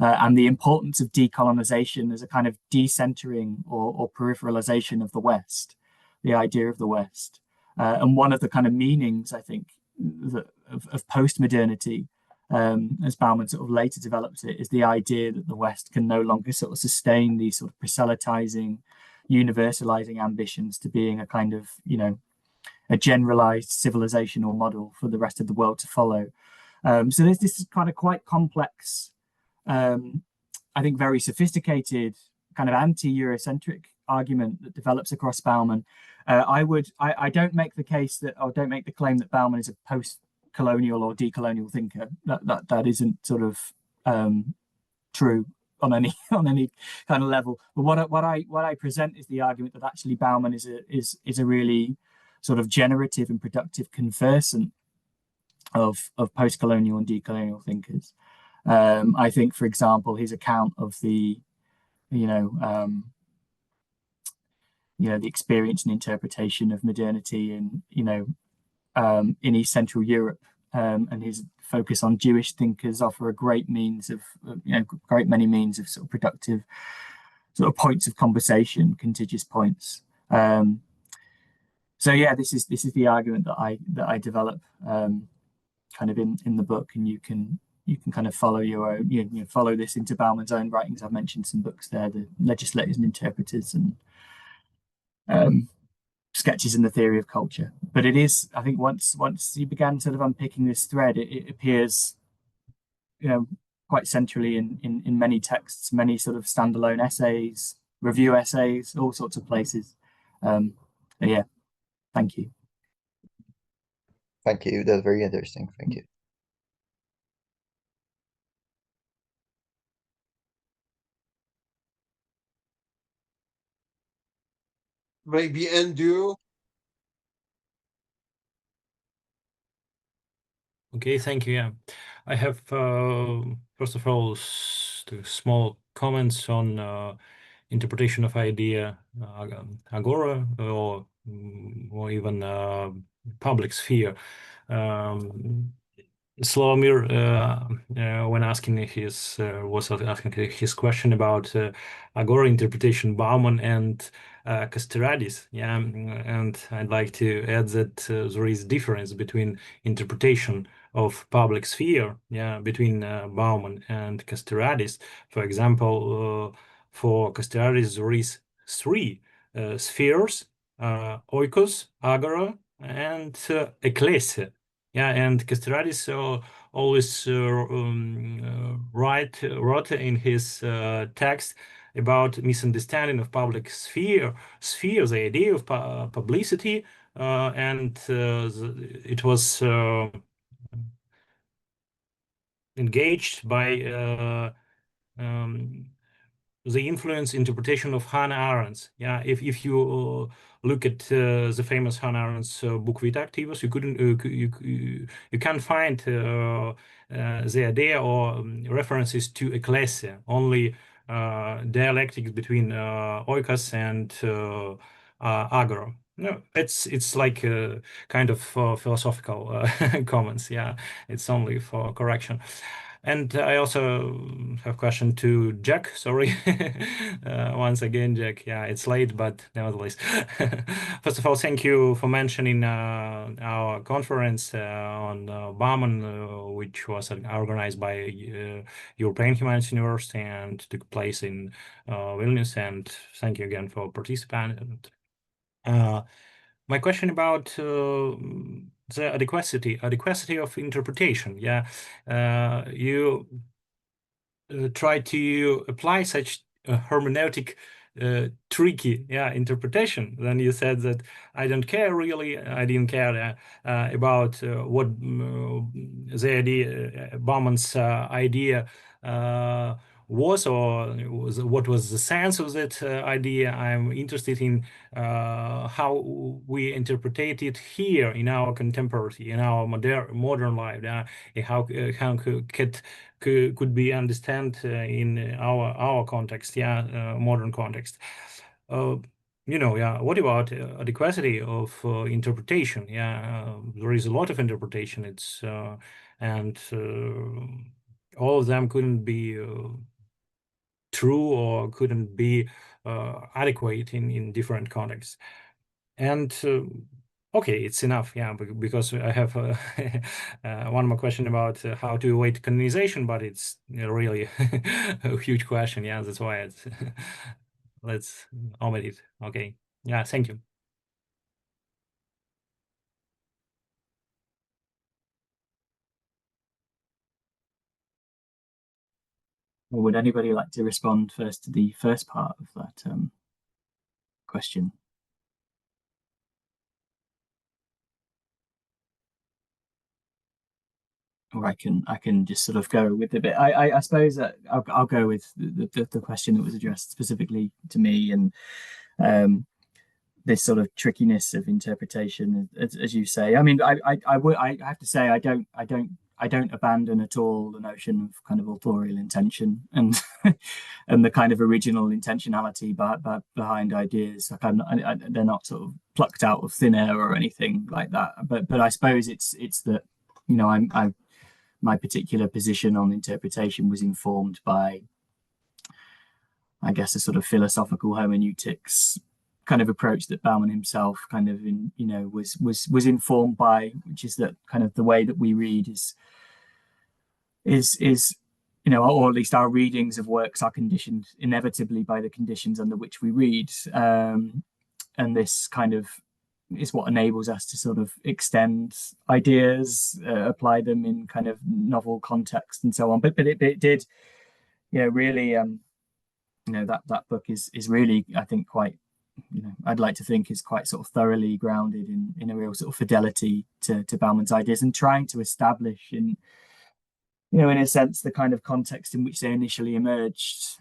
Speaker 5: And the importance of decolonization as a kind of decentering or peripheralization of the West, the idea of the West. And one of the kind of meanings, I think, of postmodernity, as Bauman sort of later develops it, is the idea that the West can no longer sort of sustain these sort of proselytizing, universalizing ambitions to being a kind of, a generalized civilizational model for the rest of the world to follow. So there's this kind of quite complex, I think very sophisticated kind of anti-Eurocentric argument that develops across Bauman. I don't make the case that, or don't make the claim that Bauman is a post-colonial or decolonial thinker. That isn't sort of true on any kind of level. But what I present is the argument that actually Bauman is a really sort of generative and productive conversant of post-colonial and decolonial thinkers. I think, for example, his account of the experience and interpretation of modernity in East Central Europe, and his focus on Jewish thinkers offer a great means of, great many means of sort of productive sort of points of conversation, contiguous points. So yeah, this is the argument that I develop kind of in the book, and you can kind of follow your own, follow this into Bauman's own writings. I've mentioned some books there, the Legislators and Interpreters, and Sketches in the Theory of Culture. But it is, I think, once you began sort of unpicking this thread, it appears, quite centrally in many texts, many sort of standalone essays, review essays, all sorts of places. Yeah, thank you.
Speaker 6: Thank you. That's very interesting. Thank you.
Speaker 2: Maybe Andrew?
Speaker 7: Okay, thank you. Yeah, I have first of all small comments on interpretation of idea agora or even public sphere. Sławomir, when asking his question about agora interpretation, Bauman and Castelladis, yeah, and I'd like to add that there is difference between interpretation of public sphere, yeah, between Bauman and Castelladis. For example, for Castelladis there is three spheres: oikos, agora, and ecclesia. Yeah, and Castelladis always wrote in his text about misunderstanding of public sphere, the idea of publicity, and it was engaged by the influence interpretation of Hannah Arendt's. Yeah, if you look at the famous Hannah Arendt's book Vita Activus, you can't find the idea or references to ecclesia, only dialectics between oikos and agro. No, it's like a kind of philosophical comments. Yeah, it's only for correction. And I also have a question to Jack. Sorry, once again, Jack. Yeah, it's late, but nevertheless. First of all, thank you for mentioning our conference on Bauman, which was organized by European Humanities University and took place in Vilnius. And thank you again for participating. My question about the adequacy of interpretation. Yeah, you try to apply such hermeneutic tricky interpretation. Then you said that I don't care really. I didn't care about what the idea, Bauman's idea was, or what was the sense of that idea. I'm interested in how we interpret it here in our contemporary, in our modern life. How could be understand in our context, modern context. What about adequacy of interpretation? There is a lot of interpretation. It's and all of them couldn't be true or couldn't be adequate in different contexts. And okay, it's enough, because I have one more question about how to avoid canonization, but it's really a huge question. That's why it's let's omit it. Okay, thank you.
Speaker 5: Or would anybody like to respond first to the first part of that question? Or I can just sort of go with a bit. I suppose that I'll go with the question that was addressed specifically to me, and this sort of trickiness of interpretation, as you say. I mean, I have to say I don't abandon at all the notion of kind of authorial intention and and the kind of original intentionality behind ideas. Like they're not sort of plucked out of thin air or anything like that. But I suppose it's that my particular position on interpretation was informed by, I guess, a sort of philosophical hermeneutics kind of approach that Bauman himself kind of was informed by, which is that kind of the way that we read is or at least our readings of works are conditioned inevitably by the conditions under which we read, and this kind of is what enables us to sort of extend ideas, apply them in kind of novel context and so on. But it did, really, that book is really, I think, quite, I'd like to think is quite sort of thoroughly grounded in a real sort of fidelity to Bauman's ideas, and trying to establish in a sense the kind of context in which they initially emerged.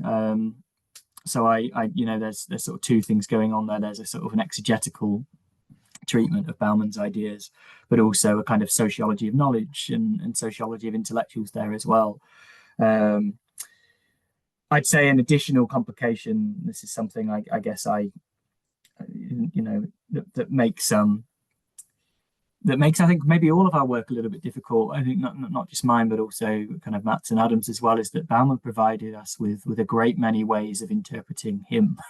Speaker 5: So there's sort of two things going on there. There's a sort of an exegetical treatment of Bauman's ideas, but also a kind of sociology of knowledge and sociology of intellectuals there as well. I'd say an additional complication, this is something I guess that makes I think maybe all of our work a little bit difficult. I think not just mine, but also kind of Matt's and Adam's as well, is that Bauman provided us with a great many ways of interpreting him.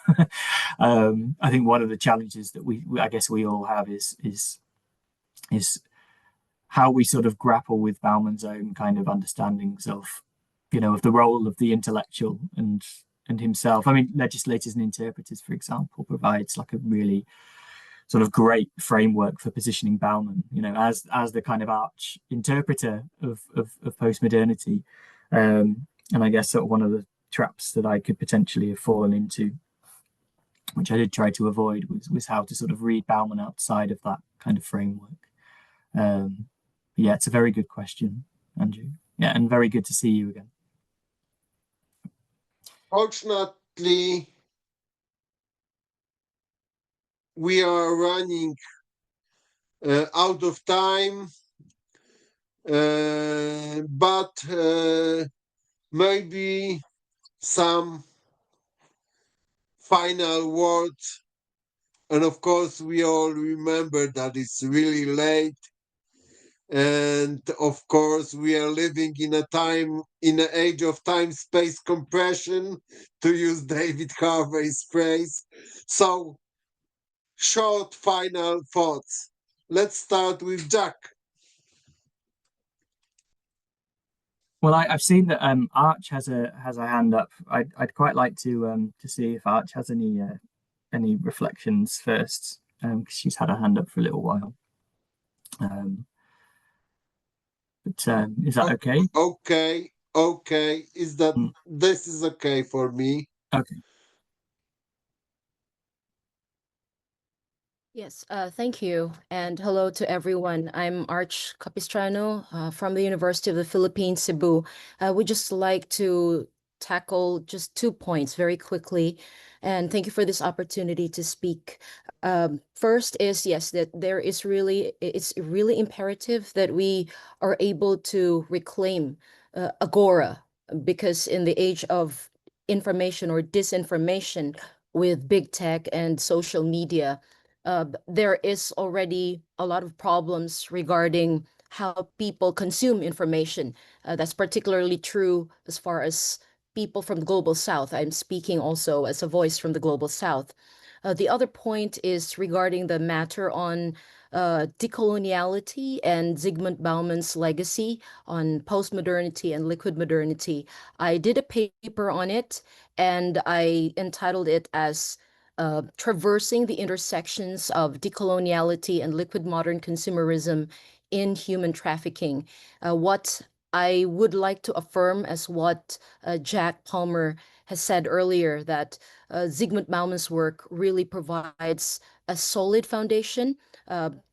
Speaker 5: I think one of the challenges that I guess we all have is how we sort of grapple with Bauman's own kind of understandings of the role of the intellectual and himself. I mean, Legislators and Interpreters, for example, provides like a really sort of great framework for positioning Bauman, as the kind of arch interpreter of postmodernity. And I guess sort of one of the traps that I could potentially have fallen into, which I did try to avoid, was how to sort of read Bauman outside of that kind of framework. It's a very good question, Andrew. Yeah, and very good to see you again.
Speaker 2: Fortunately, we are running out of time, but maybe some final words. And of course, we all remember that it's really late. And of course, we are living in an age of time-space compression, to use David Harvey's phrase. So, short final thoughts. Let's start with Jack.
Speaker 5: Well, I've seen that Arch has a hand up. I'd quite like to see if Arch has any reflections first, because she's had her hand up for a little while. But is that okay?
Speaker 2: Okay. This is okay for me?
Speaker 5: Okay.
Speaker 8: Yes, thank you. And hello to everyone. I'm Arch Capistrano from the University of the Philippines, Cebu. We'd just like to tackle just 2 points very quickly. And thank you for this opportunity to speak. First is, yes, that it's really imperative that we are able to reclaim agora, because in the age of information or disinformation with big tech and social media, there is already a lot of problems regarding how people consume information. That's particularly true as far as people from the Global South. I'm speaking also as a voice from the Global South. The other point is regarding the matter on decoloniality and Zygmunt Bauman's legacy on postmodernity and liquid modernity. I did a paper on it, and I entitled it as Traversing the Intersections of Decoloniality and Liquid Modern Consumerism in Human Trafficking. What I would like to affirm, as what Jack Palmer has said earlier, that Zygmunt Bauman's work really provides a solid foundation.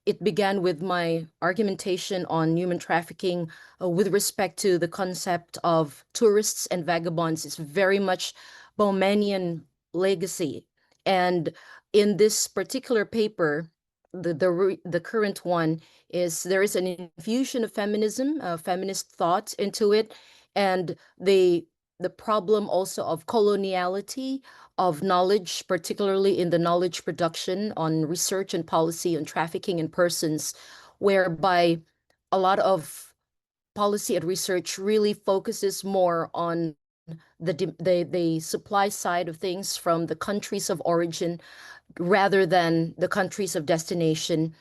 Speaker 8: It began with my argumentation on human trafficking with respect to the concept of tourists and vagabonds. It's very much Baumanian legacy. And in this particular paper, the current one, there is an infusion of feminism, feminist thought into it, and the problem also of coloniality of knowledge, particularly in the knowledge production on research and policy on trafficking in persons, whereby a lot of policy and research really focuses more on the supply side of things from the countries of origin rather than the countries of destination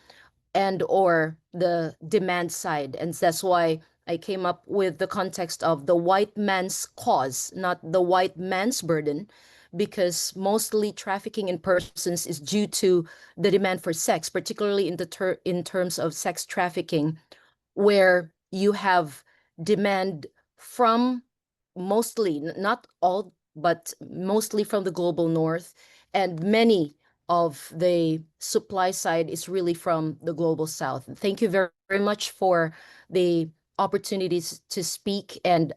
Speaker 8: and or the demand side. And that's why I came up with the context of the white man's cause, not the white man's burden, because mostly trafficking in persons is due to the demand for sex, particularly in terms of sex trafficking, where you have demand from mostly, not all, but mostly from the global north, and many of the supply side is really from the global south. Thank you very, very much for the opportunities to speak, and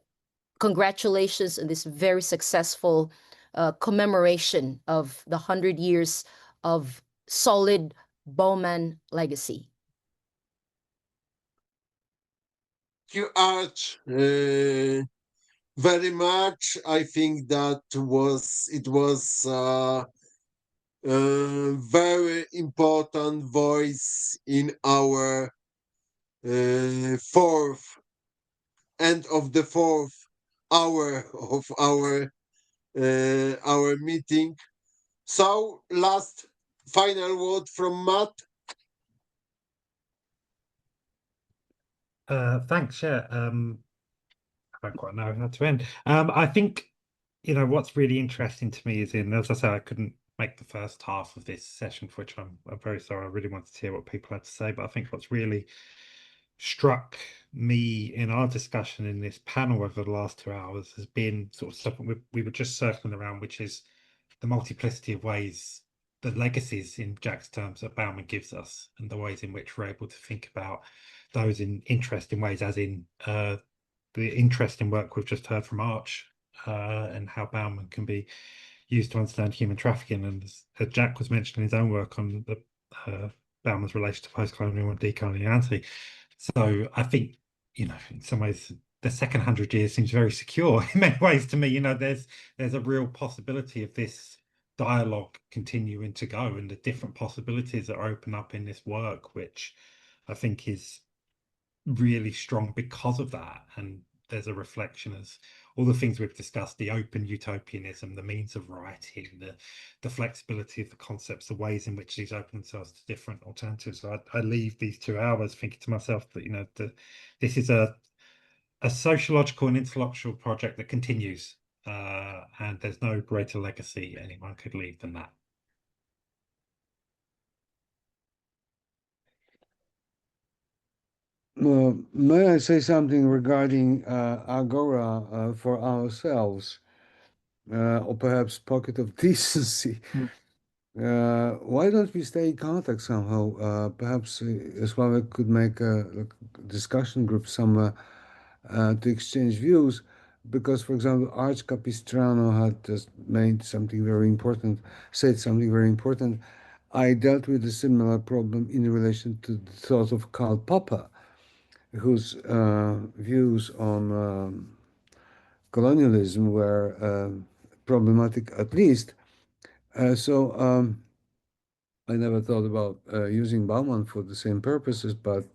Speaker 8: congratulations on this very successful commemoration of the 100 years of solid Bauman legacy.
Speaker 2: Thank you, Arch, very much. I think that it was a very important voice in our end of the fourth hour of our meeting. So, last final word from Matt.
Speaker 4: Thanks. Yeah. I don't quite know how to end. I think, what's really interesting to me is as I said, I couldn't make the first half of this session, for which I'm very sorry. I really wanted to hear what people had to say, but I think what's really struck me in our discussion in this panel over the last 2 hours has been sort of stuff we were just circling around, which is the multiplicity of ways, the legacies in Jack's terms that Bauman gives us, and the ways in which we're able to think about those in interesting ways, as in the interesting work we've just heard from Arch, and how Bauman can be used to understand human trafficking. And as Jack was mentioning his own work on the Bauman's relation to post-colonial and decoloniality. So I think, in some ways, the second 100 years seems very secure in many ways to me. There's a real possibility of this dialogue continuing to go, and the different possibilities that are open up in this work, which I think is really strong because of that. And there's a reflection as all the things we've discussed, the open utopianism, the means of writing, the flexibility of the concepts, the ways in which these open themselves to different alternatives. So I leave these 2 hours thinking to myself that this is a sociological and intellectual project that continues, and there's no greater legacy anyone could leave than that.
Speaker 3: May I say something regarding Agora for ourselves, or perhaps pocket of decency? Why don't we stay in contact somehow? Perhaps Sławek could make a discussion group somewhere to exchange views, because, for example, Arch Capistrano had just said something very important. I dealt with a similar problem in relation to the thought of Karl Popper, whose views on colonialism were problematic, at least. So I never thought about using Bauman for the same purposes, but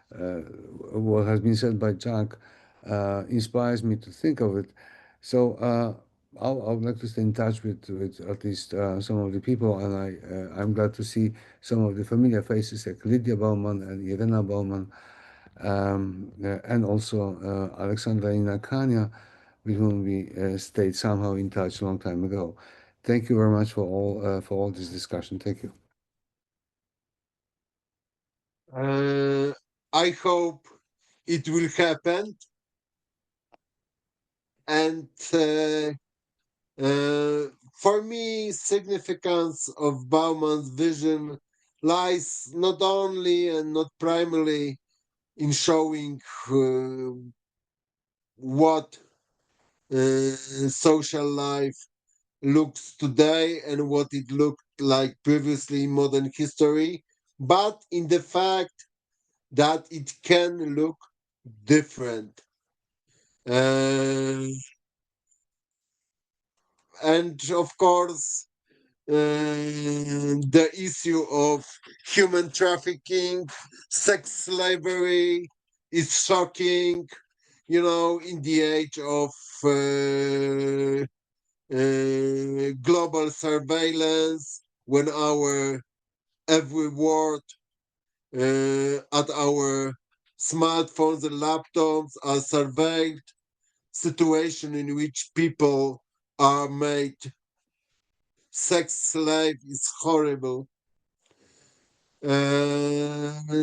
Speaker 3: what has been said by Jack inspires me to think of it. So I would like to stay in touch with at least some of the people, and I'm glad to see some of the familiar faces like Lydia Bauman and Irena Bauman, and also Alexandra Inakania, with whom we stayed somehow in touch a long time ago. Thank you very much for all this discussion. Thank you.
Speaker 2: I hope it will happen. And for me, significance of Bauman's vision lies not only and not primarily in showing what social life looks today and what it looked like previously in modern history, but in the fact that it can look different. And of course, the issue of human trafficking, sex slavery is shocking, in the age of global surveillance, when our every word at our smartphones and laptops are surveyed, situation in which people are made sex slave is horrible.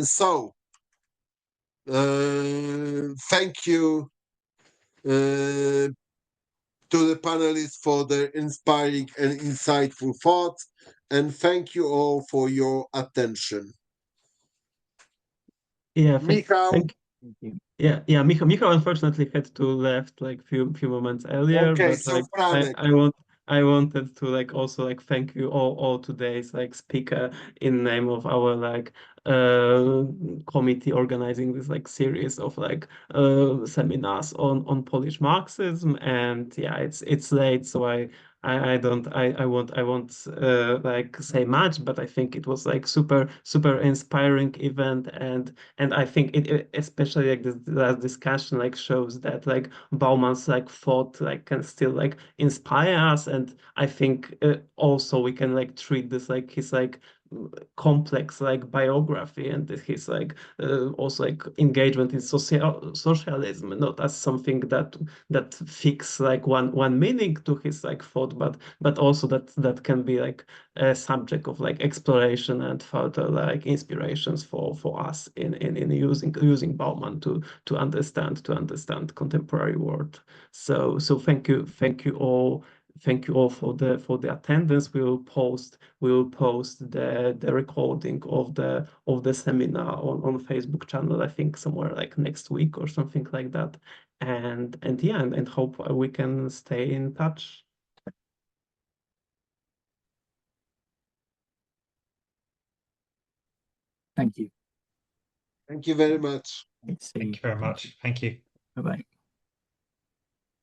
Speaker 2: So thank you to the panelists for their inspiring and insightful thoughts, and thank you all for your attention.
Speaker 9: Yeah,
Speaker 2: Michał?
Speaker 9: thank you. Yeah, Michał unfortunately had to left like few moments earlier,
Speaker 2: Okay,
Speaker 9: but
Speaker 2: so
Speaker 9: like
Speaker 2: Franek.
Speaker 9: I wanted to like also like thank you all today's like speaker in name of our like committee organizing this like series of like seminars on Polish Marxism. And yeah, it's late, so I won't like say much, but I think it was like super inspiring event, and I think it especially like this last discussion like shows that like Bauman's like thought like can still like inspire us. And I think also we can like treat this like his like complex like biography and his like also like engagement in socialism not as something that fix like one meaning to his like thought, but also that can be like a subject of like exploration and further like inspirations for us in using Bauman to understand contemporary world. So thank you all. thank you all for the attendance. We will post the recording of the seminar on Facebook channel, I think somewhere like next week or something like that. And yeah, and hope we can stay in touch.
Speaker 5: Thank you.
Speaker 2: Thank you very much.
Speaker 4: Thank you very much. Thank you.
Speaker 5: Bye-bye.